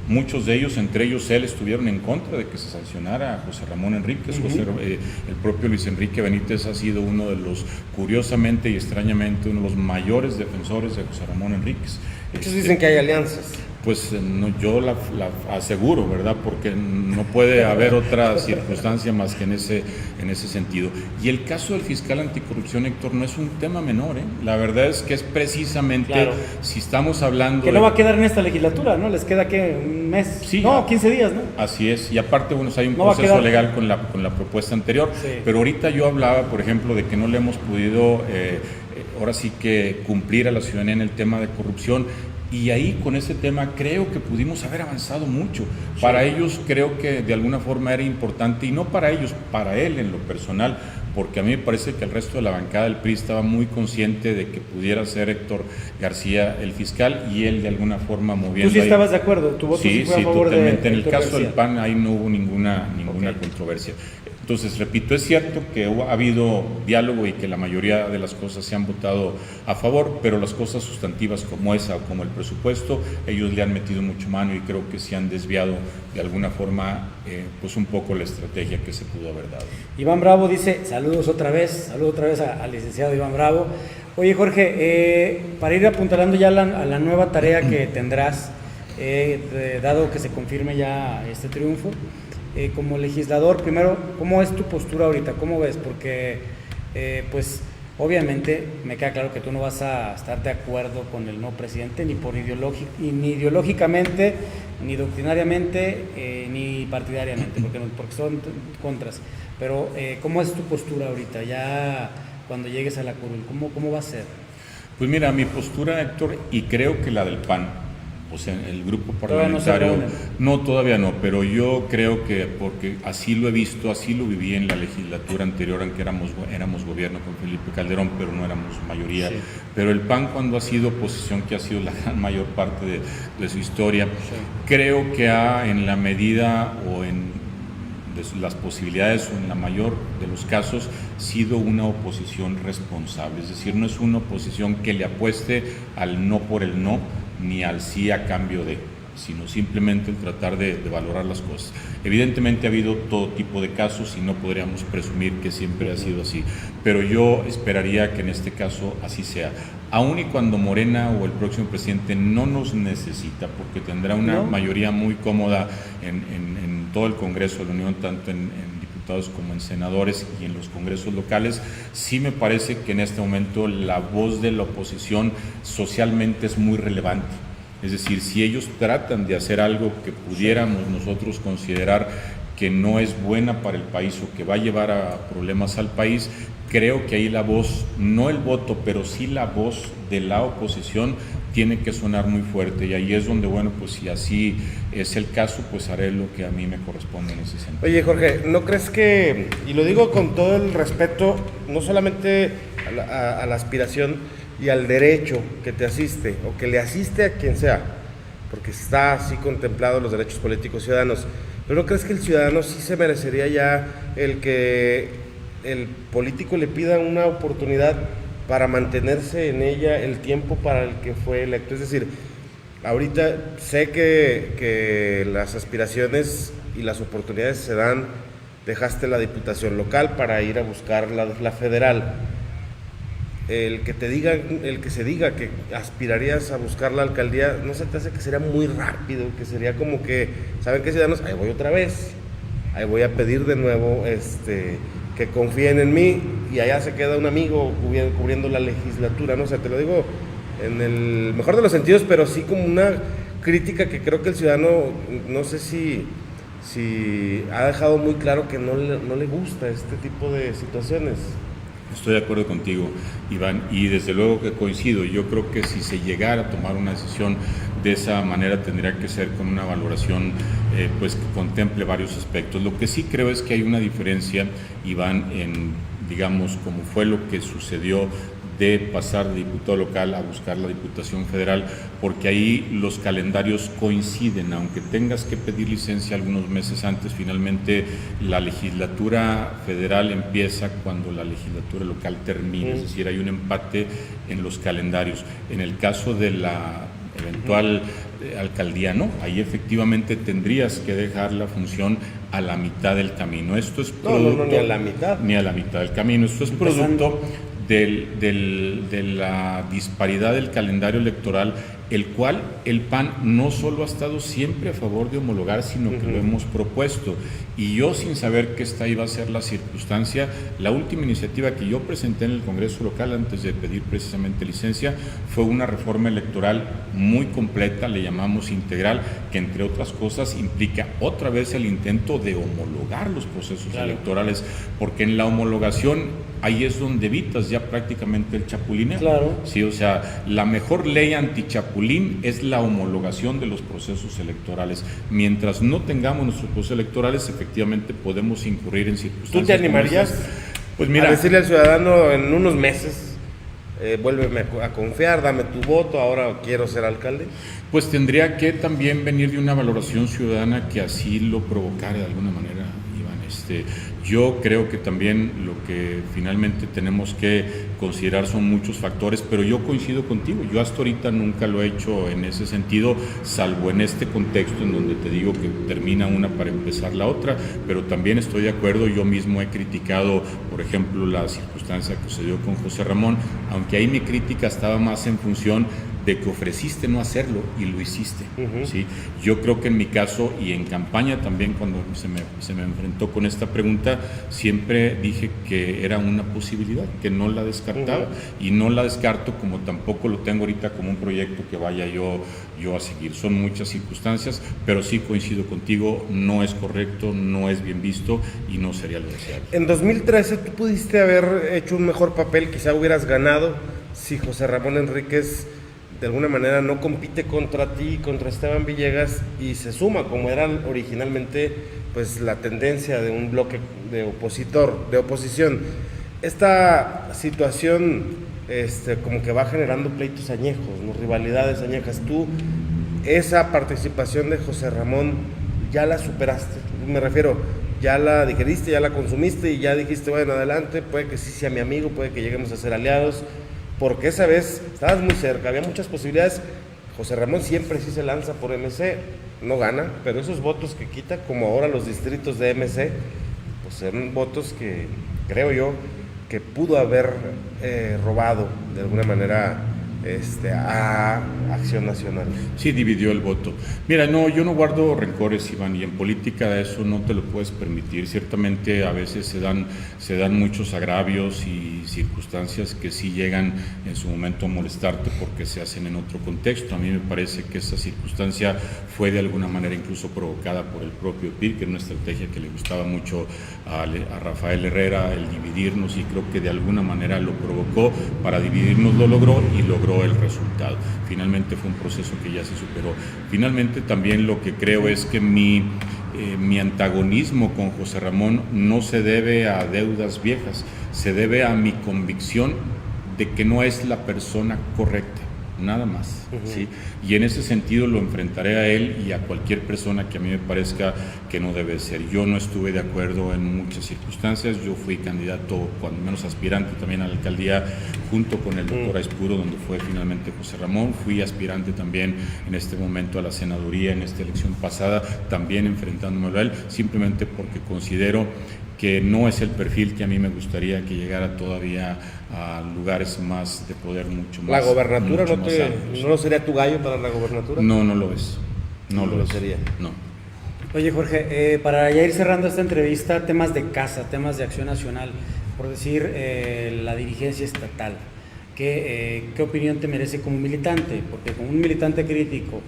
Muchos de ellos, entre ellos él, estuvieron en contra de que se sancionara a José Ramón Enríquez. El propio Luis Enrique Benítez ha sido uno de los, curiosamente y extrañamente, uno de los mayores defensores de José Ramón Enríquez. Muchos dicen que hay alianzas. Pues no, yo la aseguro, ¿verdad? Porque no puede haber otra circunstancia más que en ese sentido. Y el caso del fiscal anticorrupción, Héctor, no es un tema menor, ¿eh? La verdad es que es precisamente, si estamos hablando... Que no va a quedar en esta legislatura, ¿no? Les queda, ¿qué? ¿Un mes? Sí, no, 15 días, ¿no? Así es, y aparte, bueno, hay un proceso legal con la propuesta anterior, pero ahorita yo hablaba, por ejemplo, de que no le hemos podido ahora sí que cumplir a la ciudadanía en el tema de corrupción. Y ahí con ese tema creo que pudimos haber avanzado mucho. Para ellos creo que de alguna forma era importante, y no para ellos, para él en lo personal, porque a mí me parece que el resto de la bancada del PRI estaba muy consciente de que pudiera ser Héctor García el fiscal, y él de alguna forma moviendo. ¿Tú sí estabas de acuerdo? ¿Tu voto sí fue a favor totalmente. de En el Héctor caso García? del PAN ahí no hubo ninguna controversia. Entonces, repito, es cierto que ha habido diálogo y que la mayoría de las cosas se han votado a favor, pero las cosas sustantivas como esa o como el presupuesto, ellos le han metido mucho mano y creo que se han desviado de alguna forma pues un poco la estrategia que se pudo haber dado. Iván Bravo dice, saludos otra vez al licenciado Iván Bravo. Oye, Jorge, para ir apuntalando ya a la nueva tarea que tendrás, dado que se confirme ya este triunfo, como legislador, primero, ¿cómo es tu postura ahorita? ¿Cómo ves? Porque, pues, obviamente me queda claro que tú no vas a estar de acuerdo con el nuevo presidente, ni ideológicamente, ni doctrinariamente, ni partidariamente, porque son contras. Pero, ¿cómo es tu postura ahorita? Ya cuando llegues a la curul, ¿cómo va a ser? Pues mira, mi postura, Héctor, y creo que la del PAN, o sea, el grupo parlamentario, no, todavía no, pero yo creo que, porque así lo he visto, así lo viví en la legislatura anterior, aunque éramos gobierno con Felipe Calderón, pero no éramos mayoría, sí. Pero el PAN, cuando ha sido oposición, que ha sido la gran mayor parte de su historia, sí. Creo que ha, en la medida o en las posibilidades o en la mayor de los casos, sido una oposición responsable, es decir, no es una oposición que le apueste al no por el no, ni al sí a cambio de, sino simplemente el tratar de valorar las cosas. Evidentemente ha habido todo tipo de casos y no podríamos presumir que siempre ha sido así, pero yo esperaría que en este caso así sea, aun y cuando Morena o el próximo presidente no nos necesita, porque tendrá una mayoría muy cómoda en todo el Congreso de la Unión, tanto en diputados como en senadores y en los congresos locales. Sí me parece que en este momento la voz de la oposición socialmente es muy relevante. Es decir, si ellos tratan de hacer algo que pudiéramos nosotros considerar que no es buena para el país o que va a llevar a problemas al país, creo que ahí la voz, no el voto, pero sí la voz de la oposición tiene que sonar muy fuerte, y ahí es donde, bueno, pues si así es el caso, pues haré lo que a mí me corresponde en ese sentido. Oye, Jorge, ¿no crees que, y lo digo con todo el respeto, no solamente a la aspiración y al derecho que te asiste, o que le asiste a quien sea, porque está así contemplado los derechos políticos ciudadanos, pero ¿no crees que el ciudadano sí se merecería ya el que el político le pida una oportunidad para mantenerse en ella el tiempo para el que fue electo? Es decir, ahorita sé que las aspiraciones y las oportunidades se dan, dejaste la diputación local para ir a buscar la federal. El que se diga que aspirarías a buscar la alcaldía, ¿no se te hace que sería muy rápido? Que sería como que, ¿saben qué, ciudadanos? Ahí voy otra vez, ahí voy a pedir de nuevo que confíen en mí, y allá se queda un amigo cubriendo la legislatura, ¿no? O sea, te lo digo en el mejor de los sentidos, pero sí como una crítica que creo que el ciudadano, no sé si ha dejado muy claro que no le gusta este tipo de situaciones. Estoy de acuerdo contigo, Iván, y desde luego que coincido. Yo creo que si se llegara a tomar una decisión de esa manera, tendría que ser con una valoración pues que contemple varios aspectos. Lo que sí creo es que hay una diferencia, Iván, en, digamos, como fue lo que sucedió de pasar de diputado local a buscar la Diputación Federal, porque ahí los calendarios coinciden, aunque tengas que pedir licencia algunos meses antes, finalmente la legislatura federal empieza cuando la legislatura local termina, es decir, hay un empate en los calendarios. En el caso de la eventual alcaldía, no, ahí efectivamente tendrías que dejar la función a la mitad del camino. Esto es producto, no, ni a la mitad. Ni a la mitad del camino. Esto es producto de la disparidad del calendario electoral, el cual el PAN no solo ha estado siempre a favor de homologar, sino que lo hemos propuesto. Y yo, sin saber que esta iba a ser la circunstancia, la última iniciativa que yo presenté en el Congreso local antes de pedir precisamente licencia fue una reforma electoral muy completa, le llamamos integral, que entre otras cosas implica otra vez el intento de homologar los procesos electorales, porque en la homologación ahí es donde evitas ya prácticamente el chapulineo. Claro. Sí, o sea, la mejor ley antichapulín es la homologación de los procesos electorales. Mientras no tengamos nuestros procesos electorales, efectivamente podemos incurrir en circunstancias. ¿Tú te animarías pues mira, a decirle al ciudadano en unos meses, vuélveme a confiar, dame tu voto, ahora quiero ser alcalde? Pues tendría que también venir de una valoración ciudadana que así lo provocara de alguna manera, Iván. Yo creo que también lo que finalmente tenemos que considerar son muchos factores, pero yo coincido contigo. Yo hasta ahorita nunca lo he hecho en ese sentido, salvo en este contexto en donde te digo que termina una para empezar la otra, pero también estoy de acuerdo. Yo mismo he criticado, por ejemplo, la circunstancia que sucedió con José Ramón, aunque ahí mi crítica estaba más en función de que ofreciste no hacerlo y lo hiciste. ¿Sí? Yo creo que en mi caso y en campaña también, cuando se me enfrentó con esta pregunta, siempre dije que era una posibilidad, que no la descartaba, y no la descarto, como tampoco lo tengo ahorita como un proyecto que vaya yo a seguir. Son muchas circunstancias, pero sí coincido contigo, no es correcto, no es bien visto y no sería lo deseable. En 2013 tú pudiste haber hecho un mejor papel, quizá hubieras ganado si José Ramón Enríquez de alguna manera no compite contra ti, contra Esteban Villegas, y se suma, como era originalmente pues la tendencia de un bloque de oposición. Esta situación como que va generando pleitos añejos, ¿no? Rivalidades añejas. Tú, esa participación de José Ramón, ya la superaste, me refiero, ya la digeriste, ya la consumiste y ya dijiste, bueno, adelante, puede que sí sea mi amigo, puede que lleguemos a ser aliados, porque esa vez estabas muy cerca, había muchas posibilidades. José Ramón siempre sí se lanza por MC, no gana, pero esos votos que quita, como ahora los distritos de MC, pues eran votos que creo yo que pudo haber robado de alguna manera a Acción Nacional. Sí, dividió el voto. Mira, no, yo no guardo rencores, Iván, y en política eso no te lo puedes permitir. Ciertamente a veces se dan muchos agravios y circunstancias que sí llegan en su momento a molestarte porque se hacen en otro contexto. A mí me parece que esa circunstancia fue de alguna manera incluso provocada por el propio PIR, que era una estrategia que le gustaba mucho a Rafael Herrera, el dividirnos, y creo que de alguna manera lo provocó. Para dividirnos lo logró y logró el resultado. Finalmente fue un proceso que ya se superó. Finalmente también lo que creo es que mi antagonismo con José Ramón no se debe a deudas viejas, se debe a mi convicción de que no es la persona correcta, nada más. ¿Sí? Y en ese sentido lo enfrentaré a él y a cualquier persona que a mí me parezca que no debe ser. Yo no estuve de acuerdo en muchas circunstancias. Yo fui candidato, cuando menos aspirante también a la alcaldía, junto con el doctor Aispuro, donde fue finalmente José Ramón. Fui aspirante también en este momento a la senaduría en esta elección pasada, también enfrentándome a él, simplemente porque considero que no es el perfil que a mí me gustaría que llegara todavía a lugares más de poder, mucho más. ¿La gobernatura no sería tu gallo para la gobernatura? No, no lo es. No lo sería. No. Oye, Jorge, para ya ir cerrando esta entrevista, temas de casa, temas de Acción Nacional, por decir la dirigencia estatal, ¿qué opinión te merece como militante? Porque como un militante crítico,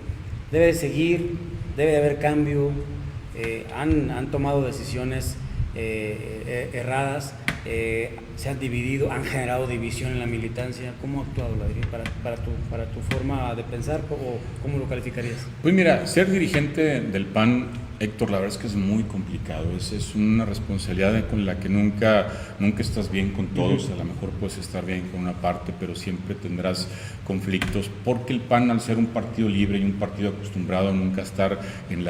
debe de seguir, debe de haber cambio, han tomado decisiones erradas, se han dividido, han generado división en la militancia. ¿Cómo ha actuado la dirigencia para tu forma de pensar, o cómo lo calificarías? Pues mira, ser dirigente del PAN, Héctor, la verdad es que es muy complicado. Es una responsabilidad con la que nunca estás bien con todos. A lo mejor puedes estar bien con una parte, pero siempre tendrás conflictos, porque el PAN, al ser un partido libre y un partido acostumbrado a nunca estar en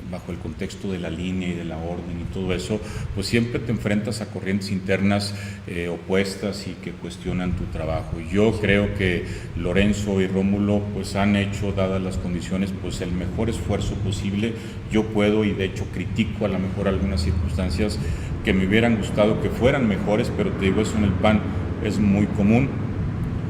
bajo el contexto de la línea y de la orden y todo eso, pues siempre te enfrentas a corrientes internas opuestas y que cuestionan tu trabajo. Yo creo que Lorenzo y Rómulo pues han hecho, dadas las condiciones, pues el mejor esfuerzo posible. Yo puedo, y de hecho critico a lo mejor algunas circunstancias que me hubieran gustado que fueran mejores, pero te digo, eso en el PAN es muy común.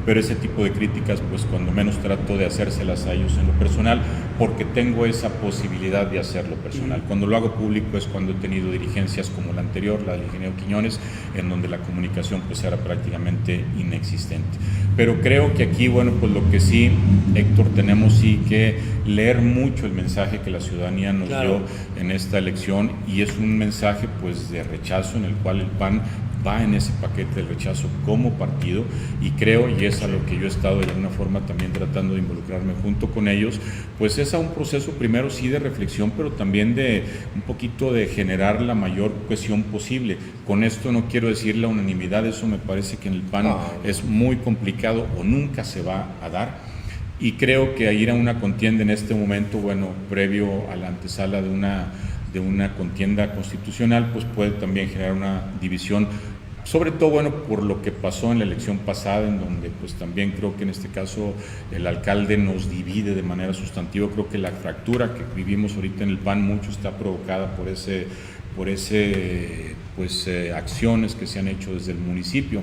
pero ese tipo de críticas, pues cuando menos trato de hacérselas a ellos en lo personal, porque tengo esa posibilidad de hacerlo personal. Cuando lo hago público es cuando he tenido dirigencias como la anterior, la del ingeniero Quiñones, en donde la comunicación pues era prácticamente inexistente. Pero creo que aquí, bueno, pues lo que sí, Héctor, tenemos sí que leer mucho el mensaje que la ciudadanía nos dio en esta elección, y es un mensaje pues de rechazo en el cual el PAN va en ese paquete del rechazo como partido, y creo, y es a lo que yo he estado de alguna forma también tratando de involucrarme junto con ellos, pues es a un proceso primero sí de reflexión, pero también de un poquito de generar la mayor cohesión posible. Con esto no quiero decir la unanimidad, eso me parece que en el PAN es muy complicado o nunca se va a dar, y creo que ir a una contienda en este momento, bueno, previo a la antesala de una contienda constitucional, pues puede también generar una división, sobre todo, bueno, por lo que pasó en la elección pasada, en donde pues también creo que en este caso el alcalde nos divide de manera sustantiva. Creo que la fractura que vivimos ahorita en el PAN mucho está provocada por acciones que se han hecho desde el municipio.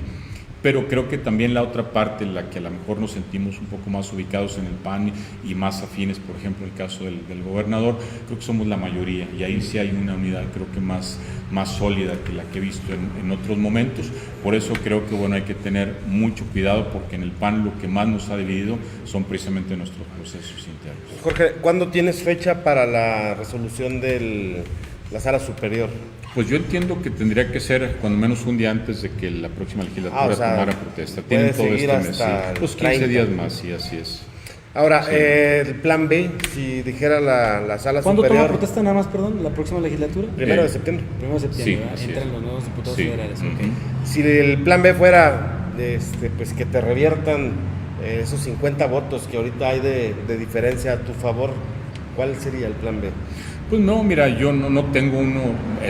Pero creo que también la otra parte, en la que a lo mejor nos sentimos un poco más ubicados en el PAN y más afines, por ejemplo, el caso del gobernador, creo que somos la mayoría, y ahí sí hay una unidad, creo que más sólida que la que he visto en otros momentos. Por eso creo que, bueno, hay que tener mucho cuidado, porque en el PAN lo que más nos ha dividido son precisamente nuestros procesos internos. Jorge, ¿cuándo tienes fecha para la resolución de la Sala Superior? Pues yo entiendo que tendría que ser cuando menos un día antes de que la próxima legislatura tomara protesta. Tienen todo este mes, pues 15 días más, sí, así es. Ahora, sí. El plan B, si dijera la Sala ¿Cuándo Superior... ¿Cuándo toma protesta nada más, perdón, la próxima legislatura? 1 de septiembre. 1 de septiembre, Sí, entran los nuevos diputados federales. Okay. Si el plan B fuera pues que te reviertan esos 50 votos que ahorita hay de diferencia a tu favor, ¿cuál sería el plan B? Pues no, mira, yo no tengo uno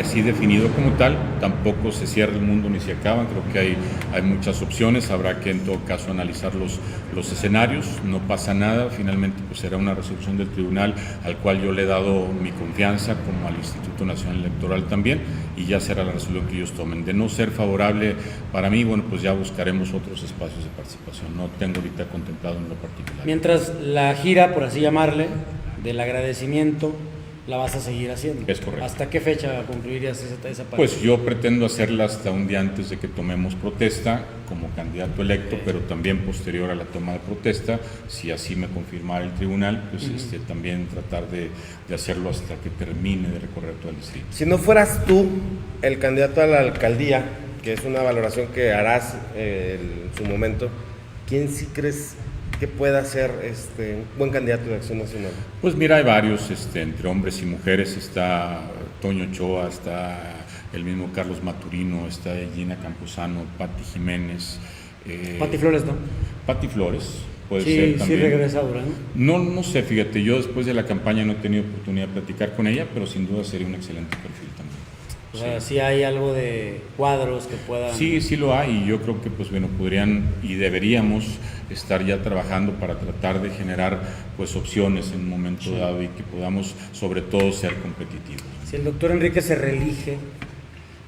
así definido como tal, tampoco se cierra el mundo ni se acaba, creo que hay muchas opciones, habrá que en todo caso analizar los escenarios, no pasa nada, finalmente pues será una resolución del tribunal al cual yo le he dado mi confianza, como al Instituto Nacional Electoral también, y ya será la resolución que ellos tomen. De no ser favorable para mí, bueno, pues ya buscaremos otros espacios de participación, no tengo ahorita contemplado en lo particular. Mientras la gira, por así llamarle, del agradecimiento, la vas a seguir haciendo. Es correcto. ¿Hasta qué fecha concluirías esa parte? Pues yo pretendo hacerla hasta un día antes de que tomemos protesta como candidato electo, pero también posterior a la toma de protesta, si así me confirmara el tribunal, pues también tratar de hacerlo hasta que termine de recorrer todo el distrito. Si no fueras tú el candidato a la alcaldía, que es una valoración que harás en su momento, ¿quién sí crees que pueda ser un buen candidato de Acción Nacional? Pues mira, hay varios, entre hombres y mujeres, está Toño Ochoa, está el mismo Carlos Maturino, está Gina Camposano, Pati Jiménez. Pati Flores, ¿no? Pati Flores, puede ser también. Sí regresa a Durango. No sé, fíjate, yo después de la campaña no he tenido oportunidad de platicar con ella, pero sin duda sería un excelente perfil también. O sea, sí hay algo de cuadros que puedan... Sí lo hay, y yo creo que pues bueno, podrían y deberíamos estar ya trabajando para tratar de generar pues opciones en un momento dado, y que podamos sobre todo ser competitivos. Si el doctor Enrique se reelige,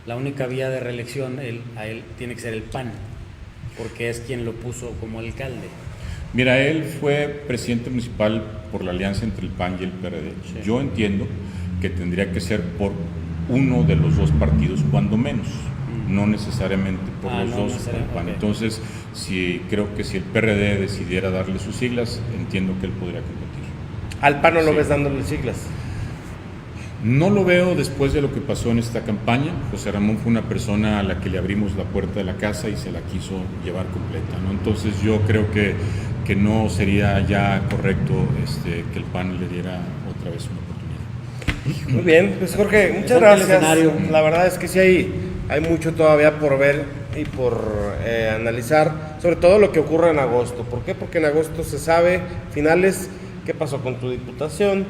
la única vía de reelección a él tiene que ser el PAN, porque es quien lo puso como alcalde. Mira, él fue presidente municipal por la alianza entre el PAN y el PRD. Sí. Yo entiendo que tendría que ser por uno de los dos partidos, cuando menos, no necesariamente por los dos, por el PAN. Okay. Entonces, creo que si el PRD decidiera darle sus siglas, entiendo que él podría competir. ¿Al PAN no lo ves dándole siglas? No lo veo después de lo que pasó en esta campaña. José Ramón fue una persona a la que le abrimos la puerta de la casa y se la quiso llevar completa, ¿no? Entonces yo creo que no sería ya correcto que el PAN le diera otra vez una oportunidad. Muy bien, pues Jorge, muchas gracias. La verdad es que sí hay mucho todavía por ver y por analizar, sobre todo lo que ocurre en agosto. ¿Por qué? Porque en agosto se sabe, finales, qué pasó con tu diputación,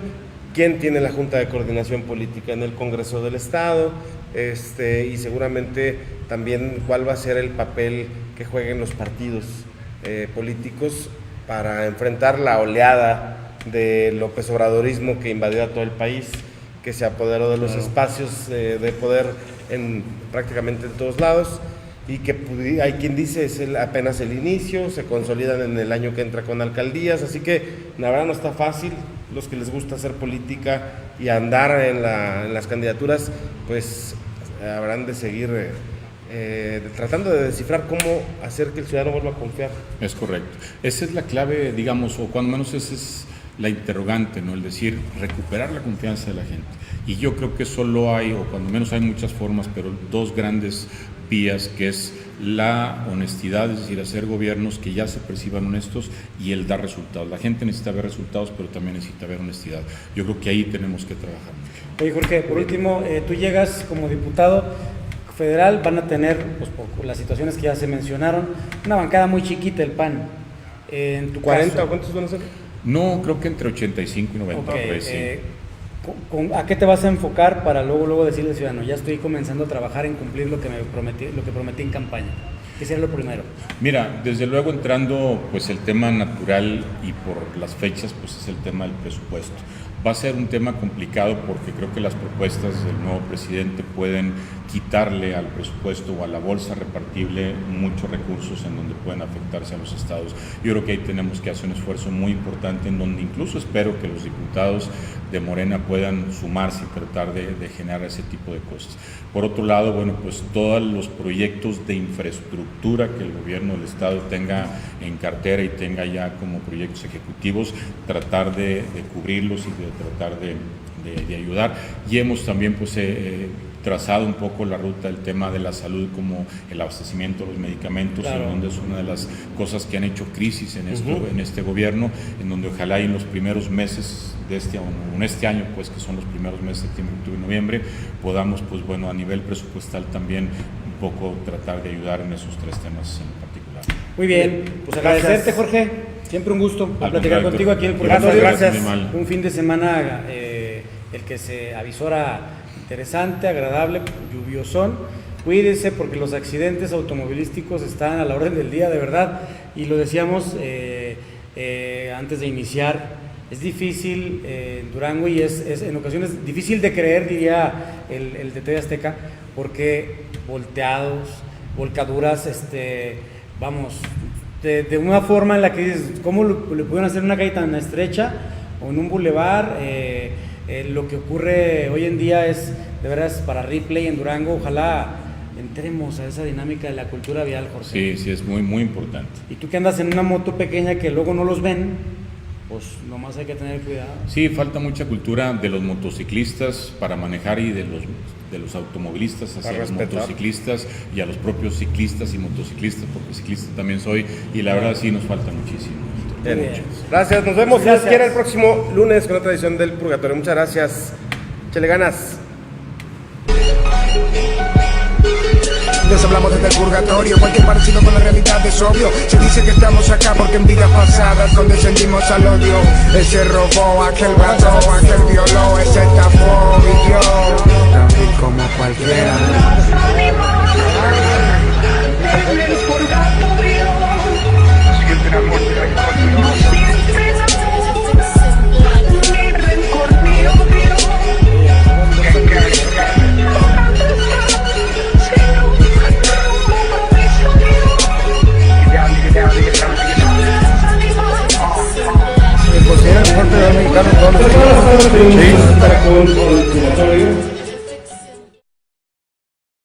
quién tiene la Junta de Coordinación Política en el Congreso del Estado, y seguramente también cuál va a ser el papel que jueguen los partidos políticos para enfrentar la oleada de López Obradorismo que invadió a todo el país, que se apoderó de los espacios de poder prácticamente en todos lados. y que hay quien dice es apenas el inicio, se consolidan en el año que entra con alcaldías, así que la verdad no está fácil. Los que les gusta hacer política y andar en las candidaturas, pues habrán de seguir tratando de descifrar cómo hacer que el ciudadano vuelva a confiar. Es correcto. Esa es la clave, digamos, o cuando menos esa es la interrogante, ¿no? El decir, recuperar la confianza de la gente. Y yo creo que solo hay, o cuando menos hay muchas formas, pero dos grandes vías, que es la honestidad, es decir, hacer gobiernos que ya se perciban honestos, y el dar resultados. La gente necesita ver resultados, pero también necesita ver honestidad. Yo creo que ahí tenemos que trabajar mucho. Oye, Jorge, por último, tú llegas como diputado federal, van a tener, pues, por las situaciones que ya se mencionaron, una bancada muy chiquita, el PAN. En tu 40 caso, o cuántos van a ser? No, creo que entre 85 y 90. okay, sí. ¿A qué te vas a enfocar para luego decirle al ciudadano, ya estoy comenzando a trabajar en cumplir lo que prometí en campaña? ¿Qué sería lo primero? Mira, desde luego entrando, pues el tema natural y por las fechas, pues es el tema del presupuesto. Va a ser un tema complicado porque creo que las propuestas del nuevo presidente pueden quitarle al presupuesto o a la bolsa repartible muchos recursos en donde pueden afectarse a los estados. Yo creo que ahí tenemos que hacer un esfuerzo muy importante, en donde incluso espero que los diputados de Morena puedan sumarse y tratar de generar ese tipo de cosas. Por otro lado, bueno, pues todos los proyectos de infraestructura que el gobierno del estado tenga en cartera y tenga ya como proyectos ejecutivos, tratar de cubrirlos y de tratar de ayudar. Y hemos también pues trazado un poco la ruta del tema de la salud, como el abastecimiento de los medicamentos, claro, en donde es una de las cosas que han hecho crisis en este gobierno, en donde ojalá en los primeros meses de este año, pues que son los primeros meses de septiembre, octubre y noviembre, podamos, pues bueno, a nivel presupuestal también un poco tratar de ayudar en esos tres temas en particular. Muy bien, pues agradecerte, Jorge, siempre un gusto platicar contigo aquí en el programa. Gracias. Un fin de semana el que se avisora interesante, agradable, lluviosón. Cuídese porque los accidentes automovilísticos están a la orden del día, de verdad, y lo decíamos antes de iniciar. Es difícil en Durango y es en ocasiones difícil de creer, diría el de TV Azteca, porque volteados, volcaduras, vamos, de una forma en la que dices, ¿cómo le pueden hacer una calle tan estrecha o en un bulevar? Lo que ocurre hoy en día es, de veras, para replay en Durango. Ojalá entremos a esa dinámica de la cultura vial, Jorge. Sí, es muy, muy importante. Y tú que andas en una moto pequeña que luego no los ven, pues nomás hay que tener cuidado. Sí, falta mucha cultura de los motociclistas para manejar y de los automovilistas hacia los motociclistas y a los propios ciclistas y motociclistas, porque ciclista también soy, y la verdad sí nos falta muchísimo. Gracias, nos vemos si Dios quiere el próximo lunes con otra edición del Purgatorio. Muchas gracias, échale ganas. Les hablamos desde el purgatorio, cualquier parecido con la realidad es obvio. Se dice que estamos acá porque en vidas pasadas condescendimos al odio. Ese robó, aquel mató, aquel violó, ese estafó, vivió también como cualquiera. ¿Se considera el mejor pedazo mexicano? Sí, para con el purgatorio.